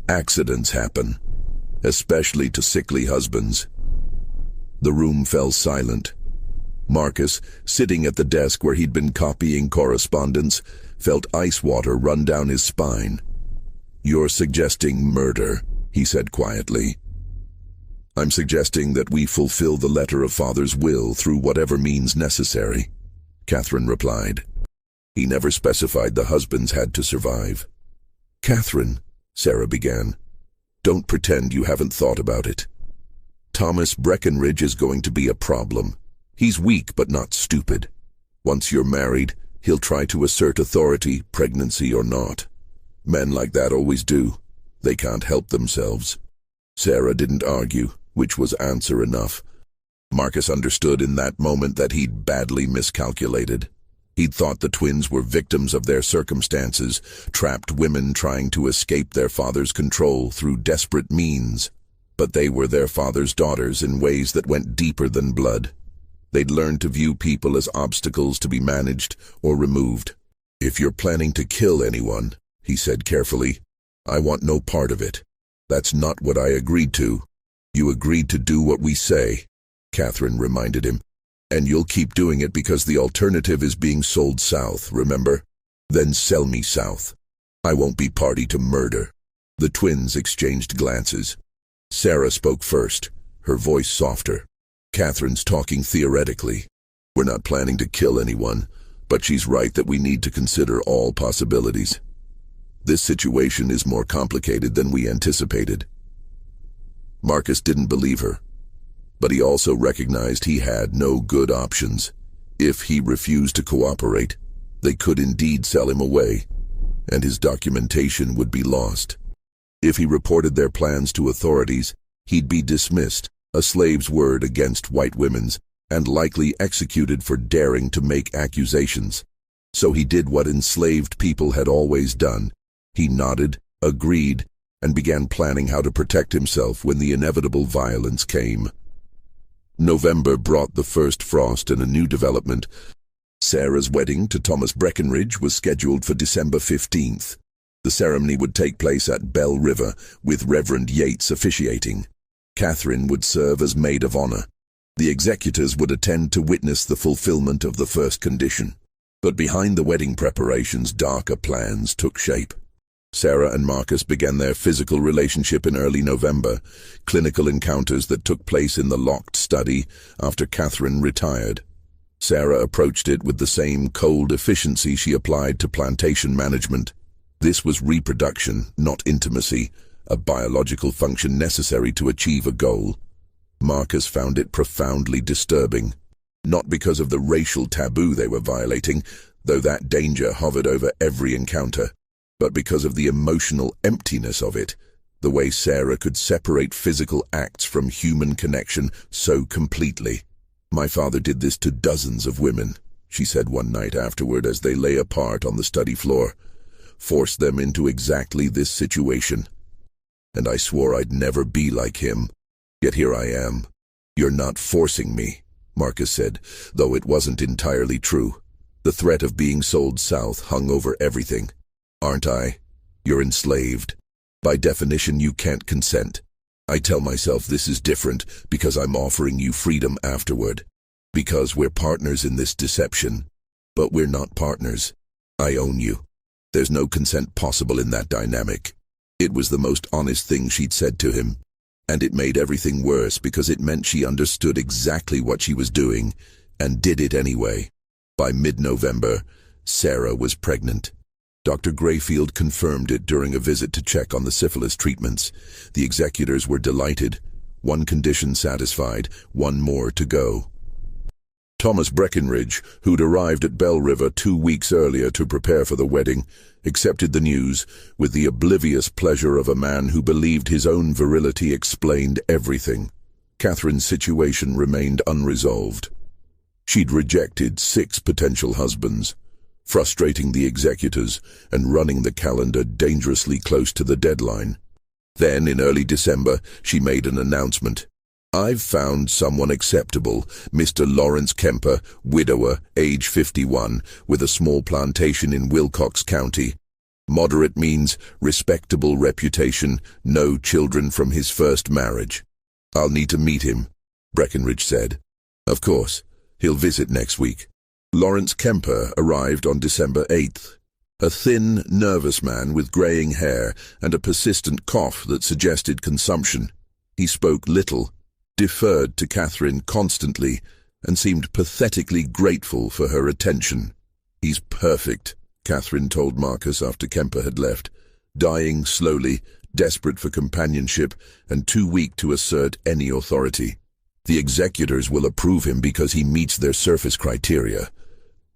accidents happen, especially to sickly husbands." The room fell silent. Marcus, sitting at the desk where he'd been copying correspondence, felt ice water run down his spine. "You're suggesting murder," he said quietly. "I'm suggesting that we fulfill the letter of Father's will through whatever means necessary," Catherine replied. "He never specified the husbands had to survive." "Catherine," Sarah began, "don't pretend you haven't thought about it. Thomas Breckenridge is going to be a problem. He's weak but not stupid. Once you're married, he'll try to assert authority, pregnancy or not. Men like that always do. They can't help themselves." Sarah didn't argue, which was answer enough. Marcus understood in that moment that he'd badly miscalculated. He'd thought the twins were victims of their circumstances, trapped women trying to escape their father's control through desperate means. But they were their father's daughters in ways that went deeper than blood. They'd learned to view people as obstacles to be managed or removed. "If you're planning to kill anyone," he said carefully, "I want no part of it. That's not what I agreed to." You agreed to do what we say, Catherine reminded him. And you'll keep doing it because the alternative is being sold south, remember? Then sell me south. I won't be party to murder. The twins exchanged glances. Sarah spoke first, her voice softer. Catherine's talking theoretically. We're not planning to kill anyone, but she's right that we need to consider all possibilities. This situation is more complicated than we anticipated. Marcus didn't believe her, but he also recognized he had no good options. If he refused to cooperate, they could indeed sell him away, and his documentation would be lost. If he reported their plans to authorities, he'd be dismissed, a slave's word against white women's, and likely executed for daring to make accusations. So he did what enslaved people had always done. He nodded, agreed, and began planning how to protect himself when the inevitable violence came. November brought the first frost and a new development. Sarah's wedding to Thomas Breckenridge was scheduled for December 15th. The ceremony would take place at Bell River, with Reverend Yates officiating. Catherine would serve as maid of honor. The executors would attend to witness the fulfillment of the first condition. But behind the wedding preparations, darker plans took shape. Sarah and Marcus began their physical relationship in early November, clinical encounters that took place in the locked study after Catherine retired. Sarah approached it with the same cold efficiency she applied to plantation management. This was reproduction, not intimacy, a biological function necessary to achieve a goal. Marcus found it profoundly disturbing, not because of the racial taboo they were violating, though that danger hovered over every encounter, but because of the emotional emptiness of it, the way Sarah could separate physical acts from human connection so completely. "My father did this to dozens of women," she said one night afterward as they lay apart on the study floor. "Forced them into exactly this situation. And I swore I'd never be like him. Yet here I am." "You're not forcing me," Marcus said, though it wasn't entirely true. The threat of being sold south hung over everything. "Aren't I? You're enslaved. By definition, you can't consent. I tell myself this is different because I'm offering you freedom afterward. Because we're partners in this deception. But we're not partners. I own you. There's no consent possible in that dynamic." It was the most honest thing she'd said to him, and it made everything worse because it meant she understood exactly what she was doing and did it anyway. By mid-November, Sarah was pregnant. Dr. Grayfield confirmed it during a visit to check on the syphilis treatments. The executors were delighted. One condition satisfied, one more to go. Thomas Breckenridge, who'd arrived at Bell River 2 weeks earlier to prepare for the wedding, accepted the news with the oblivious pleasure of a man who believed his own virility explained everything. Catherine's situation remained unresolved. She'd rejected 6 potential husbands, frustrating the executors and running the calendar dangerously close to the deadline. Then, in early December, she made an announcement. "I've found someone acceptable, Mr. Lawrence Kemper, widower, age 51, with a small plantation in Wilcox County. Moderate means respectable reputation, no children from his first marriage. I'll need to meet him," Breckenridge said. "Of course, he'll visit next week." Lawrence Kemper arrived on December 8th. A thin, nervous man with graying hair and a persistent cough that suggested consumption. He spoke little, deferred to Catherine constantly, and seemed pathetically grateful for her attention. "He's perfect," Catherine told Marcus after Kemper had left, dying slowly, desperate for companionship, and too weak to assert any authority. "The executors will approve him because he meets their surface criteria,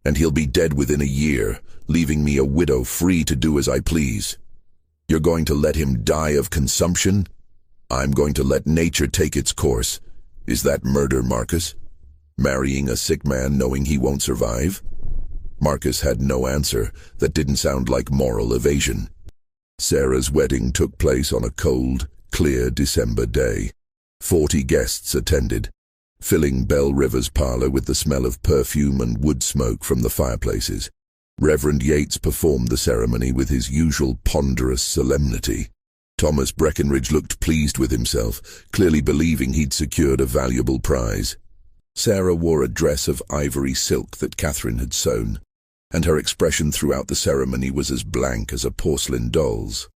and he'll be dead within a year, leaving me a widow free to do as I please. You're going to let him die of consumption? I'm going to let nature take its course. Is that murder, Marcus? Marrying a sick man knowing he won't survive?" Marcus had no answer that didn't sound like moral evasion. Sarah's wedding took place on a cold, clear December day. 40 guests attended, filling Bell River's parlor with the smell of perfume and wood smoke from the fireplaces. Reverend Yates performed the ceremony with his usual ponderous solemnity. Thomas Breckenridge looked pleased with himself, clearly believing he'd secured a valuable prize. Sarah wore a dress of ivory silk that Catherine had sewn, and her expression throughout the ceremony was as blank as a porcelain doll's.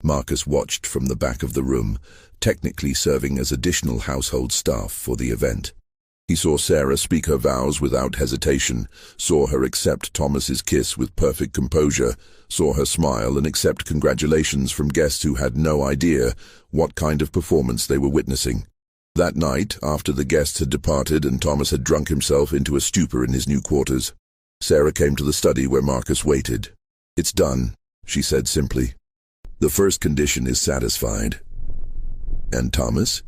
Marcus watched from the back of the room, technically serving as additional household staff for the event. He saw Sarah speak her vows without hesitation, saw her accept Thomas's kiss with perfect composure, saw her smile and accept congratulations from guests who had no idea what kind of performance they were witnessing. That night, after the guests had departed and Thomas had drunk himself into a stupor in his new quarters, Sarah came to the study where Marcus waited. "It's done," she said simply. "The first condition is satisfied." "And Thomas?"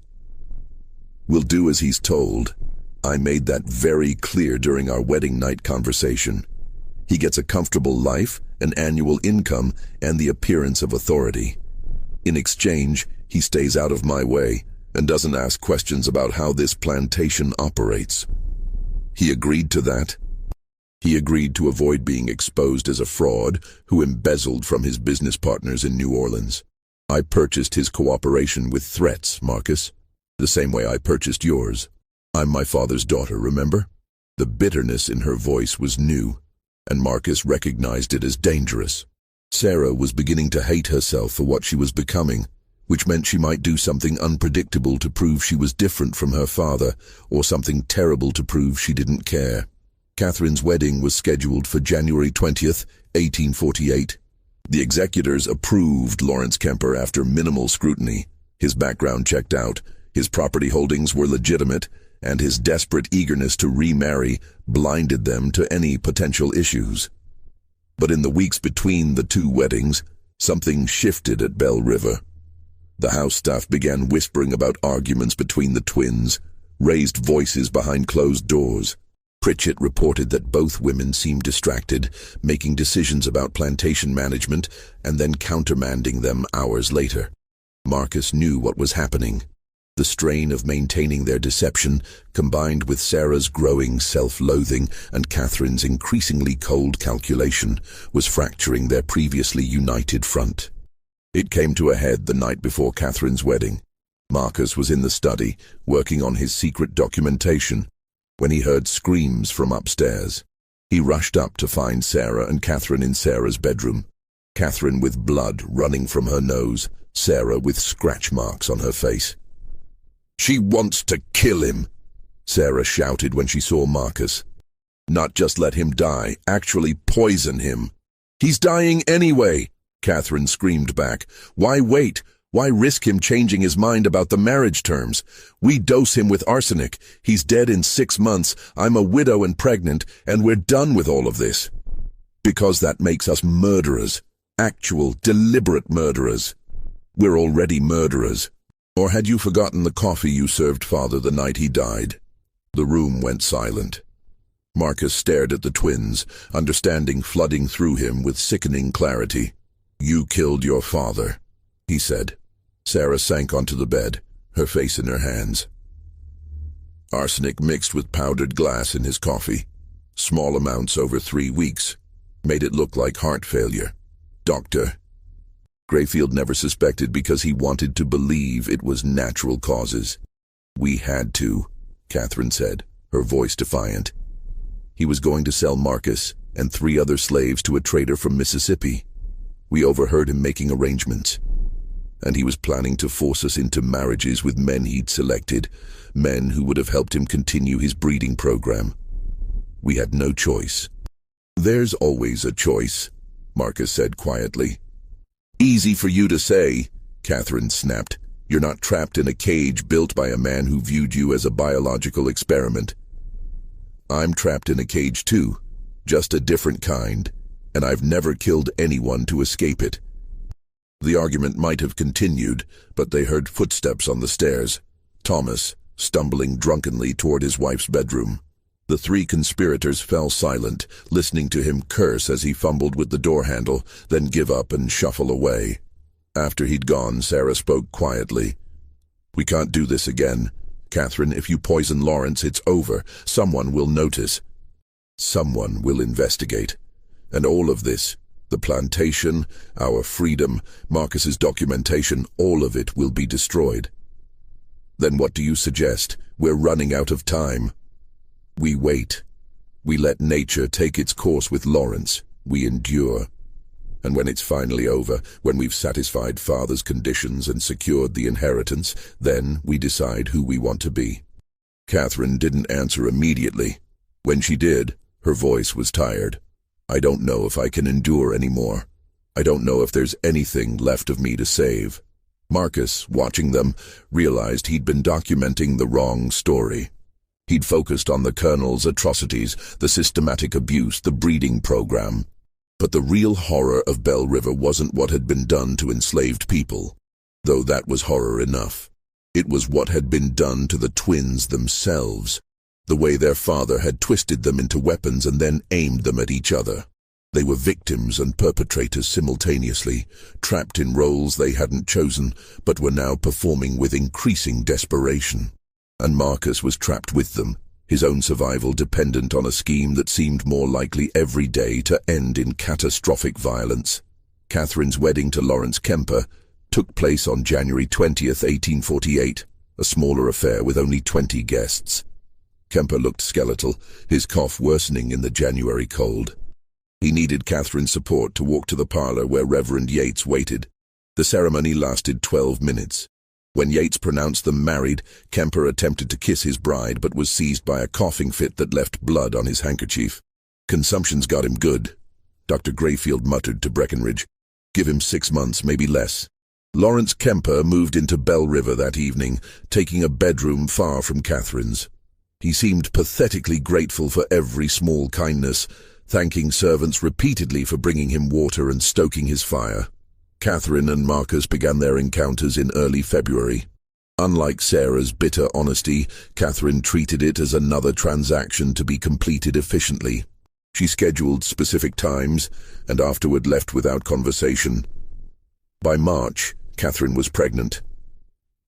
"Will do as he's told. I made that very clear during our wedding night conversation. He gets a comfortable life, an annual income, and the appearance of authority. In exchange, he stays out of my way and doesn't ask questions about how this plantation operates." He agreed to that. He agreed to avoid being exposed as a fraud who embezzled from his business partners in New Orleans. "I purchased his cooperation with threats, Marcus, the same way I purchased yours. I'm my father's daughter, remember?" The bitterness in her voice was new, and Marcus recognized it as dangerous. Sarah was beginning to hate herself for what she was becoming, which meant she might do something unpredictable to prove she was different from her father, or something terrible to prove she didn't care. Catherine's wedding was scheduled for January 20th, 1848. The executors approved Lawrence Kemper after minimal scrutiny. His background checked out, his property holdings were legitimate, and his desperate eagerness to remarry blinded them to any potential issues. But in the weeks between the two weddings, something shifted at Belle River. The house staff began whispering about arguments between the twins, raised voices behind closed doors. Pritchett reported that both women seemed distracted, making decisions about plantation management and then countermanding them hours later. Marcus knew what was happening. The strain of maintaining their deception, combined with Sarah's growing self-loathing and Catherine's increasingly cold calculation, was fracturing their previously united front. It came to a head the night before Catherine's wedding. Marcus was in the study, working on his secret documentation, when he heard screams from upstairs. He rushed up to find Sarah and Catherine in Sarah's bedroom. Catherine with blood running from her nose, Sarah with scratch marks on her face. "She wants to kill him," Sarah shouted when she saw Marcus. "Not just let him die, actually poison him." "He's dying anyway," Catherine screamed back. "Why wait? Why risk him changing his mind about the marriage terms? We dose him with arsenic. He's dead in 6 months. I'm a widow and pregnant, and we're done with all of this." "Because that makes us murderers. Actual, deliberate murderers. We're already murderers. Or had you forgotten the coffee you served father the night he died?" The room went silent. Marcus stared at the twins, understanding flooding through him with sickening clarity. "You killed your father," he said. Sarah sank onto the bed, her face in her hands. "Arsenic mixed with powdered glass in his coffee. Small amounts over 3 weeks. Made it look like heart failure. Doctor." Grayfield never suspected because he wanted to believe it was natural causes. "We had to," Catherine said, her voice defiant. "He was going to sell Marcus and 3 other slaves to a trader from Mississippi. We overheard him making arrangements. And he was planning to force us into marriages with men he'd selected, men who would have helped him continue his breeding program. We had no choice." "There's always a choice," Marcus said quietly. "Easy for you to say," Catherine snapped. "You're not trapped in a cage built by a man who viewed you as a biological experiment. I'm trapped in a cage too, just a different kind, and I've never killed anyone to escape it." The argument might have continued, but they heard footsteps on the stairs. Thomas, stumbling drunkenly toward his wife's bedroom. The 3 conspirators fell silent, listening to him curse as he fumbled with the door handle, then give up and shuffle away. After he'd gone, Sarah spoke quietly. "We can't do this again. Catherine, if you poison Lawrence, it's over. Someone will notice. Someone will investigate. And all of this, The plantation, our freedom, Marcus's documentation, all of it will be destroyed. Then what do you suggest? We're running out of time. We wait. We let nature take its course with Lawrence. We endure. And when it's finally over, when we've satisfied Father's conditions and secured the inheritance, then we decide who we want to be. Catherine didn't answer immediately. When she did, her voice was tired. I don't know if I can endure anymore. I don't know if there's anything left of me to save. Marcus, watching them, realized he'd been documenting the wrong story. He'd focused on the Colonel's atrocities, the systematic abuse, the breeding program. But the real horror of Bell River wasn't what had been done to enslaved people, though that was horror enough. It was what had been done to the twins themselves, the way their father had twisted them into weapons and then aimed them at each other. They were victims and perpetrators simultaneously, trapped in roles they hadn't chosen, but were now performing with increasing desperation. And Marcus was trapped with them, his own survival dependent on a scheme that seemed more likely every day to end in catastrophic violence. Catherine's wedding to Lawrence Kemper took place on January 20th, 1848, a smaller affair with only 20 guests. Kemper looked skeletal, his cough worsening in the January cold. He needed Catherine's support to walk to the parlor where Reverend Yates waited. The ceremony lasted 12 minutes. When Yates pronounced them married, Kemper attempted to kiss his bride but was seized by a coughing fit that left blood on his handkerchief. Consumption's got him good, Dr. Grayfield muttered to Breckenridge. Give him 6 months, maybe less. Lawrence Kemper moved into Bell River that evening, taking a bedroom far from Catherine's. He seemed pathetically grateful for every small kindness, thanking servants repeatedly for bringing him water and stoking his fire. Catherine and Marcus began their encounters in early February. Unlike Sarah's bitter honesty, Catherine treated it as another transaction to be completed efficiently. She scheduled specific times and afterward left without conversation. By March, Catherine was pregnant.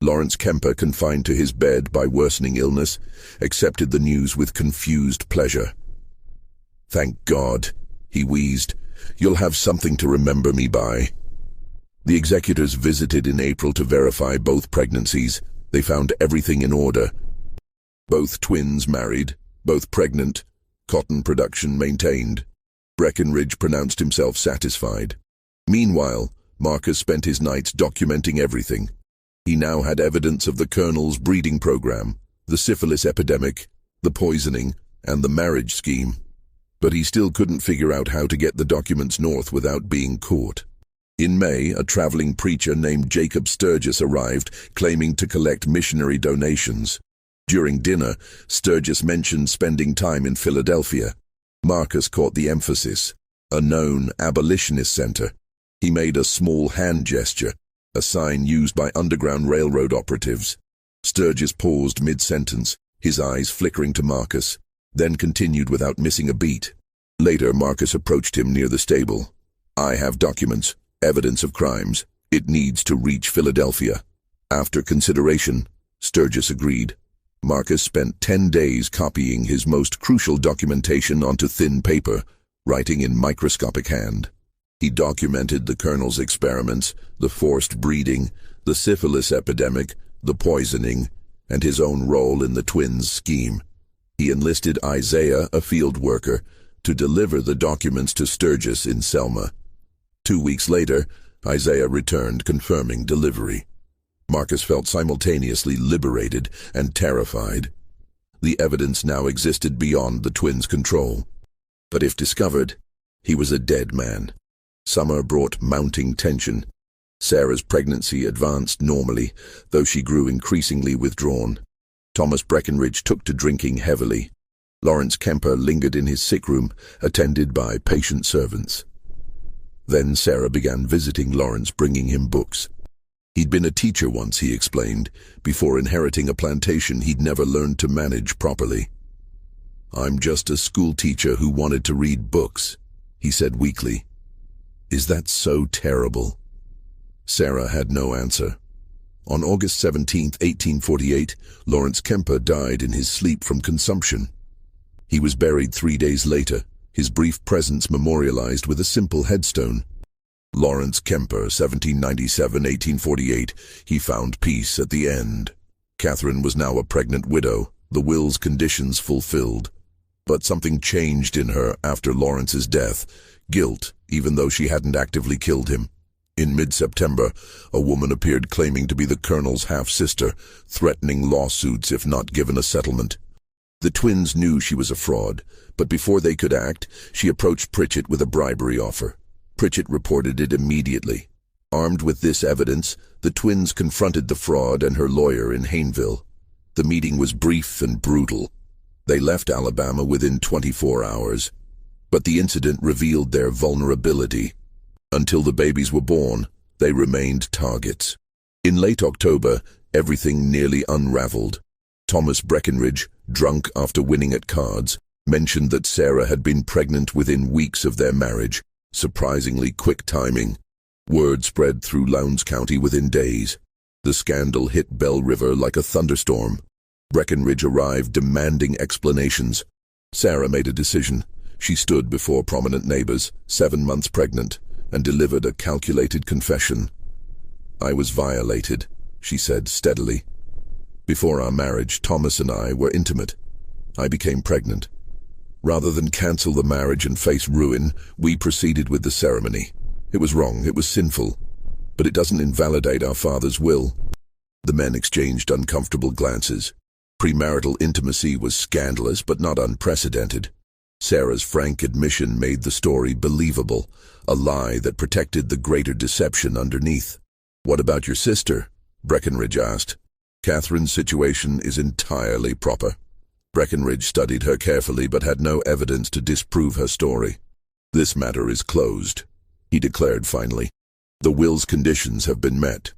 Lawrence Kemper, confined to his bed by worsening illness, accepted the news with confused pleasure. Thank God, he wheezed. You'll have something to remember me by. The executors visited in April to verify both pregnancies. They found everything in order. Both twins married, both pregnant, cotton production maintained. Breckenridge pronounced himself satisfied. Meanwhile, Marcus spent his nights documenting everything. He now had evidence of the Colonel's breeding program, the syphilis epidemic, the poisoning, and the marriage scheme. But he still couldn't figure out how to get the documents north without being caught. In May, a traveling preacher named Jacob Sturgis arrived, claiming to collect missionary donations. During dinner, Sturgis mentioned spending time in Philadelphia. Marcus caught the emphasis, a known abolitionist center. He made a small hand gesture, a sign used by Underground Railroad operatives. Sturgis paused mid-sentence, his eyes flickering to Marcus, then continued without missing a beat. Later, Marcus approached him near the stable. I have documents. Evidence of crimes. It needs to reach Philadelphia. After consideration, Sturgis agreed. Marcus spent 10 days copying his most crucial documentation onto thin paper, writing in microscopic hand. He documented the Colonel's experiments, the forced breeding, the syphilis epidemic, the poisoning, and his own role in the twins' scheme. He enlisted Isaiah, a field worker, to deliver the documents to Sturgis in Selma. 2 weeks later, Isaiah returned, confirming delivery. Marcus felt simultaneously liberated and terrified. The evidence now existed beyond the twins' control. But if discovered, he was a dead man. Summer brought mounting tension. Sarah's pregnancy advanced normally, though she grew increasingly withdrawn. Thomas Breckenridge took to drinking heavily. Lawrence Kemper lingered in his sick room, attended by patient servants. Then Sarah began visiting Lawrence, bringing him books. He'd been a teacher once, he explained. Before inheriting a plantation, he'd never learned to manage properly. I'm just a school teacher who wanted to read books, he said weakly. Is that so terrible? Sarah had no answer. On August 17, 1848, Lawrence Kemper died in his sleep from consumption. He was buried 3 days later, his brief presence memorialized with a simple headstone. Lawrence Kemper, 1797–1848, he found peace at the end. Catherine was now a pregnant widow, the will's conditions fulfilled. But something changed in her after Lawrence's death, guilt, even though she hadn't actively killed him. In mid-September, a woman appeared claiming to be the colonel's half-sister, threatening lawsuits if not given a settlement. The twins knew she was a fraud, but before they could act, she approached Pritchett with a bribery offer. Pritchett reported it immediately. Armed with this evidence, the twins confronted the fraud and her lawyer in Hayneville. The meeting was brief and brutal. They left Alabama within 24 hours. But the incident revealed their vulnerability. Until the babies were born, they remained targets. In late October, everything nearly unraveled. Thomas Breckinridge, drunk after winning at cards, mentioned that Sarah had been pregnant within weeks of their marriage. Surprisingly quick timing. Word spread through Lowndes County within days. The scandal hit Bell River like a thunderstorm. Breckinridge arrived demanding explanations. Sarah made a decision. She stood before prominent neighbors, 7 months pregnant, and delivered a calculated confession. "I was violated," she said steadily. "Before our marriage, Thomas and I were intimate. I became pregnant. Rather than cancel the marriage and face ruin, we proceeded with the ceremony. It was wrong, it was sinful, but it doesn't invalidate our father's will." The men exchanged uncomfortable glances. Premarital intimacy was scandalous but not unprecedented. Sarah's frank admission made the story believable, a lie that protected the greater deception underneath. "What about your sister?" Breckinridge asked. "Catherine's situation is entirely proper." Breckinridge studied her carefully but had no evidence to disprove her story. "This matter is closed," he declared finally. "The will's conditions have been met."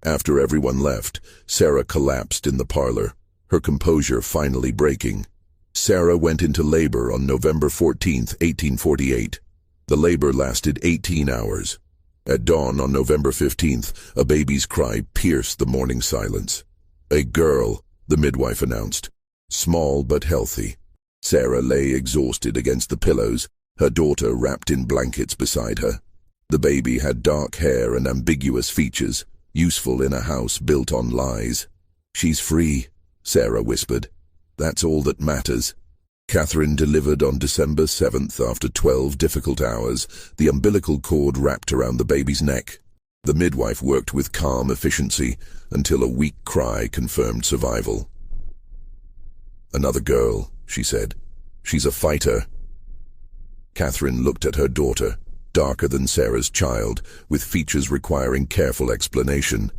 After everyone left, Sarah collapsed in the parlor, her composure finally breaking. Sarah went into labor on November 14, 1848. The labor lasted 18 hours. At dawn on November 15th, a baby's cry pierced the morning silence. "A girl," the midwife announced. "Small but healthy." Sarah lay exhausted against the pillows, her daughter wrapped in blankets beside her. The baby had dark hair and ambiguous features, useful in a house built on lies. "She's free," Sarah whispered. "That's all that matters." Catherine delivered on December 7th after 12 difficult hours, the umbilical cord wrapped around the baby's neck. The midwife worked with calm efficiency until a weak cry confirmed survival. "Another girl," she said. "She's a fighter." Catherine looked at her daughter, darker than Sarah's child, with features requiring careful explanation.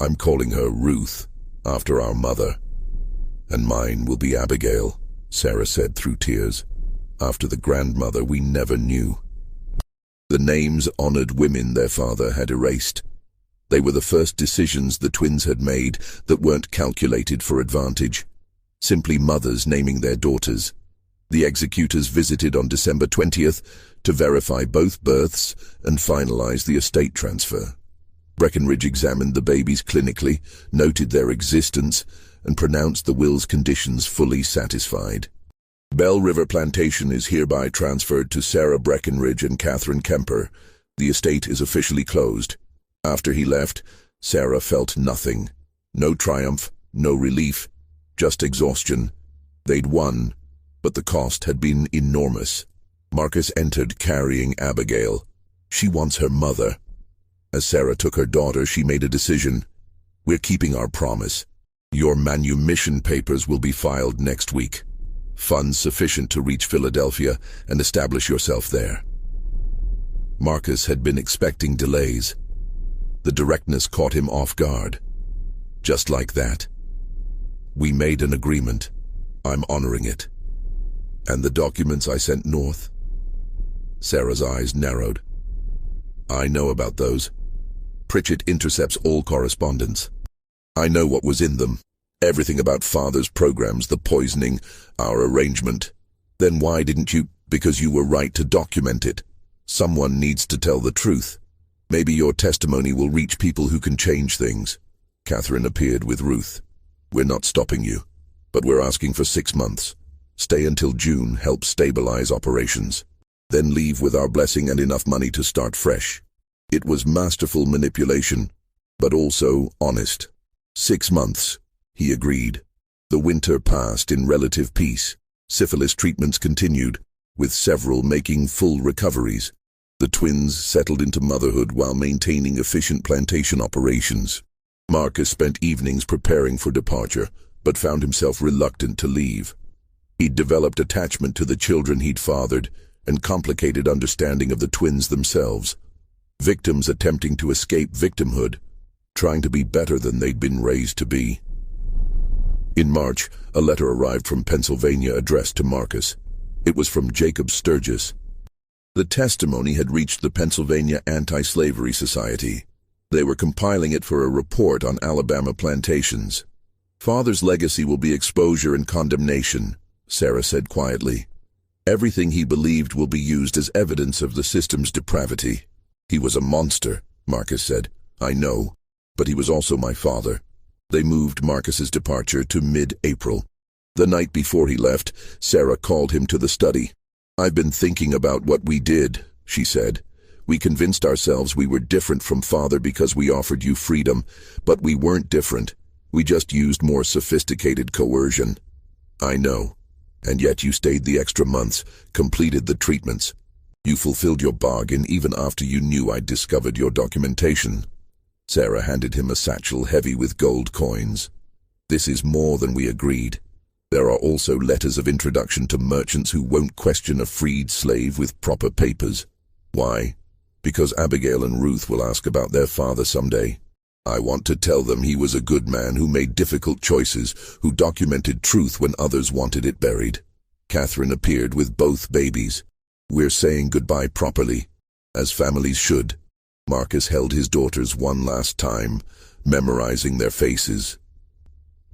"I'm calling her Ruth, after our mother. And mine will be Abigail," Sarah said through tears, "after the grandmother we never knew." The names honored women their father had erased. They were the first decisions the twins had made that weren't calculated for advantage. Simply mothers naming their daughters. The executors visited on December 20th to verify both births and finalize the estate transfer. Breckinridge examined the babies clinically, noted their existence, and pronounced the will's conditions fully satisfied. Bell River Plantation is hereby transferred to Sarah Breckinridge and Catherine Kemper. The estate is officially closed. After he left, Sarah felt nothing. No triumph, no relief, just exhaustion. They'd won, but the cost had been enormous. Marcus entered carrying Abigail. She wants her mother. As Sarah took her daughter, she made a decision. "We're keeping our promise. Your manumission papers will be filed next week. Funds sufficient to reach Philadelphia and establish yourself there." Marcus had been expecting delays. The directness caught him off guard. Just like that. "We made an agreement. I'm honoring it." "And the documents I sent north?" Sarah's eyes narrowed. "I know about those. Pritchett intercepts all correspondence. I know what was in them. Everything about Father's programs, the poisoning, our arrangement. Then why didn't you? Because you were right to document it. Someone needs to tell the truth. Maybe your testimony will reach people who can change things." Catherine appeared with Ruth. "We're not stopping you, but we're asking for 6 months. Stay until June, help stabilize operations. Then leave with our blessing and enough money to start fresh. It was masterful manipulation, but also honest. 6 months, he agreed. The winter passed in relative peace. Syphilis treatments continued, with several making full recoveries. The twins settled into motherhood while maintaining efficient plantation operations. Marcus spent evenings preparing for departure, but found himself reluctant to leave. He'd developed attachment to the children he'd fathered, and complicated understanding of the twins themselves. Victims attempting to escape victimhood, trying to be better than they'd been raised to be. In March, a letter arrived from Pennsylvania addressed to Marcus. It was from Jacob Sturgis. The testimony had reached the Pennsylvania Anti-Slavery Society. They were compiling it for a report on Alabama plantations. Father's legacy will be exposure and condemnation, Sarah said quietly. Everything he believed will be used as evidence of the system's depravity. He was a monster, Marcus said. I know, but he was also my father. They moved Marcus's departure to mid-April. The night before he left, Sarah called him to the study. I've been thinking about what we did, she said. We convinced ourselves we were different from father because we offered you freedom, but we weren't different. We just used more sophisticated coercion. I know. And yet you stayed the extra months, completed the treatments. You fulfilled your bargain even after you knew I'd discovered your documentation. Sarah handed him a satchel heavy with gold coins. This is more than we agreed. There are also letters of introduction to merchants who won't question a freed slave with proper papers. Why? Because Abigail and Ruth will ask about their father someday. I want to tell them he was a good man who made difficult choices, who documented truth when others wanted it buried. Catherine appeared with both babies. We're saying goodbye properly, as families should. Marcus held his daughters one last time, memorizing their faces.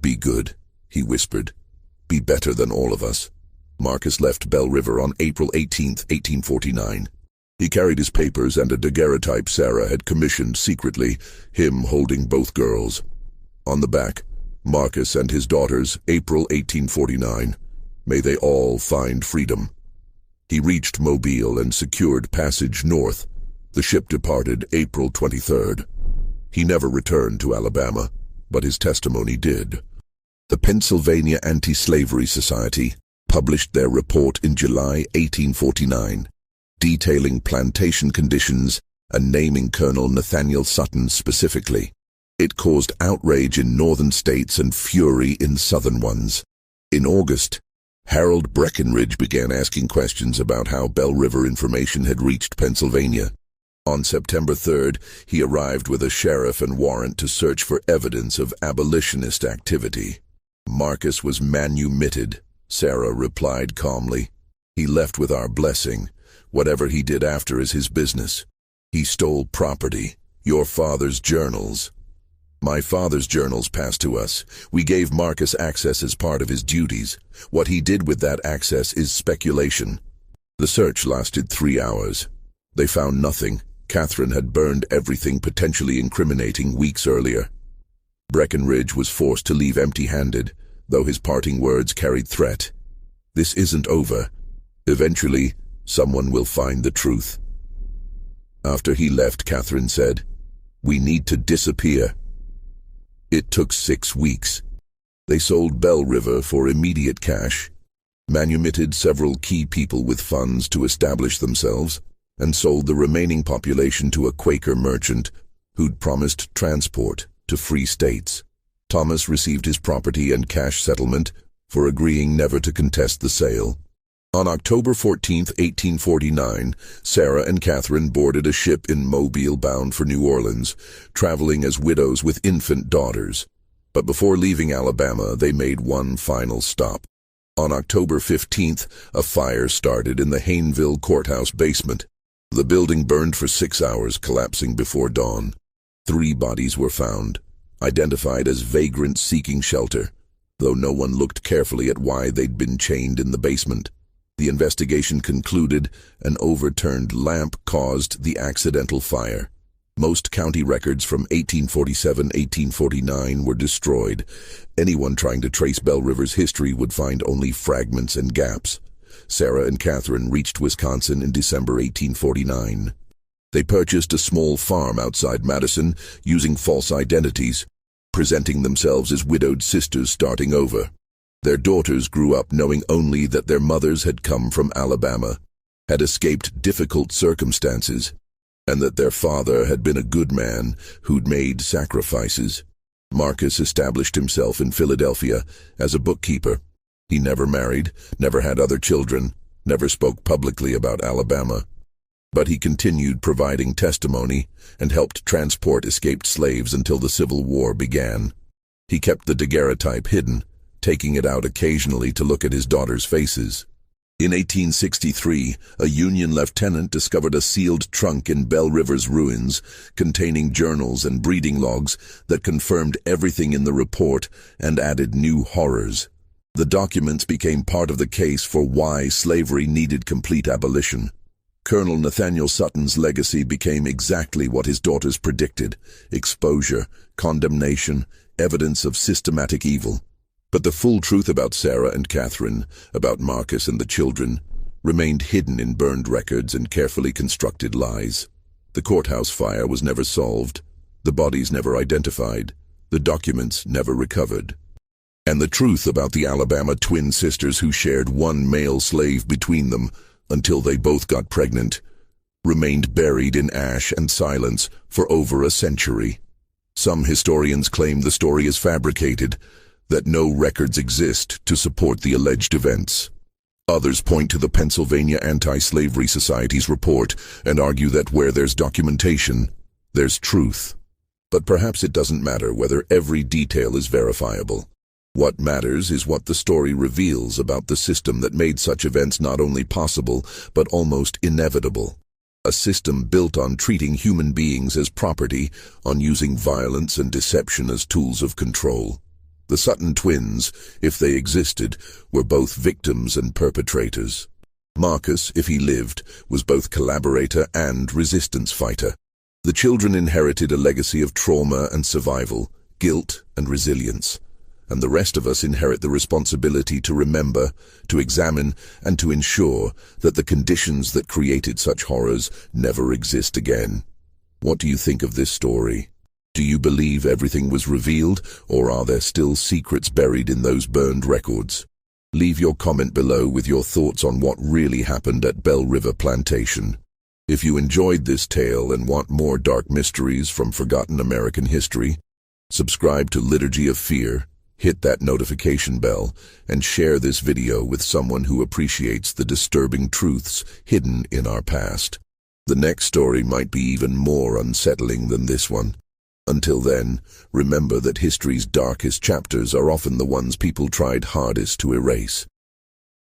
Be good, he whispered. Be better than all of us. Marcus left Bell River on April 18, 1849. He carried his papers and a daguerreotype Sarah had commissioned secretly, him holding both girls. On the back, Marcus and his daughters, April 1849. May they all find freedom. He reached Mobile and secured passage north. The ship departed April 23rd. He never returned to Alabama, but his testimony did. The Pennsylvania Anti-Slavery Society published their report in July 1849. Detailing plantation conditions and naming Colonel Nathaniel Sutton specifically. It caused outrage in northern states and fury in southern ones. In August, Harold Breckinridge began asking questions about how Bell River information had reached Pennsylvania. On September 3rd, he arrived with a sheriff and warrant to search for evidence of abolitionist activity. Marcus was manumitted, Sarah replied calmly. He left with our blessing. Whatever he did after is his business. He stole property, your father's journals. My father's journals passed to us. We gave Marcus access as part of his duties. What he did with that access is speculation. The search lasted 3 hours. They found nothing. Catherine had burned everything potentially incriminating weeks earlier. Breckinridge was forced to leave empty-handed, though his parting words carried threat. This isn't over. Eventually, someone will find the truth. After he left, Catherine said, "We need to disappear." It took 6 weeks. They sold Bell River for immediate cash, manumitted several key people with funds to establish themselves, and sold the remaining population to a Quaker merchant who'd promised transport to free states. Thomas received his property and cash settlement for agreeing never to contest the sale. On October 14, 1849, Sarah and Catherine boarded a ship in Mobile bound for New Orleans, traveling as widows with infant daughters. But before leaving Alabama, they made one final stop. On October 15th, a fire started in the Hayneville courthouse basement. The building burned for 6 hours, collapsing before dawn. 3 bodies were found, identified as vagrants seeking shelter, though no one looked carefully at why they'd been chained in the basement. The investigation concluded an overturned lamp caused the accidental fire. Most county records from 1847-1849 were destroyed. Anyone trying to trace Belle River's history would find only fragments and gaps. Sarah and Catherine reached Wisconsin in December 1849. They purchased a small farm outside Madison using false identities, presenting themselves as widowed sisters starting over. Their daughters grew up knowing only that their mothers had come from Alabama, had escaped difficult circumstances, and that their father had been a good man who'd made sacrifices. Marcus established himself in Philadelphia as a bookkeeper. He never married, never had other children, never spoke publicly about Alabama. But he continued providing testimony and helped transport escaped slaves until the Civil War began. He kept the daguerreotype hidden, taking it out occasionally to look at his daughters' faces. In 1863, a Union lieutenant discovered a sealed trunk in Belle River's ruins containing journals and breeding logs that confirmed everything in the report and added new horrors. The documents became part of the case for why slavery needed complete abolition. Colonel Nathaniel Sutton's legacy became exactly what his daughters predicted: exposure, condemnation, evidence of systematic evil. But the full truth about Sarah and Catherine, about Marcus and the children, remained hidden in burned records and carefully constructed lies. The courthouse fire was never solved, the bodies never identified, the documents never recovered. And the truth about the Alabama twin sisters who shared one male slave between them until they both got pregnant remained buried in ash and silence for over a century. Some historians claim the story is fabricated, that no records exist to support the alleged events. Others point to the Pennsylvania Anti-Slavery Society's report and argue that where there's documentation, there's truth. But perhaps it doesn't matter whether every detail is verifiable. What matters is what the story reveals about the system that made such events not only possible, but almost inevitable. A system built on treating human beings as property, on using violence and deception as tools of control. The Sutton twins, if they existed, were both victims and perpetrators. Marcus, if he lived, was both collaborator and resistance fighter. The children inherited a legacy of trauma and survival, guilt and resilience. And the rest of us inherit the responsibility to remember, to examine, and to ensure that the conditions that created such horrors never exist again. What do you think of this story? Do you believe everything was revealed, or are there still secrets buried in those burned records? Leave your comment below with your thoughts on what really happened at Belle River Plantation. If you enjoyed this tale and want more dark mysteries from forgotten American history, subscribe to Liturgy of Fear, hit that notification bell, and share this video with someone who appreciates the disturbing truths hidden in our past. The next story might be even more unsettling than this one. Until then, remember that history's darkest chapters are often the ones people tried hardest to erase.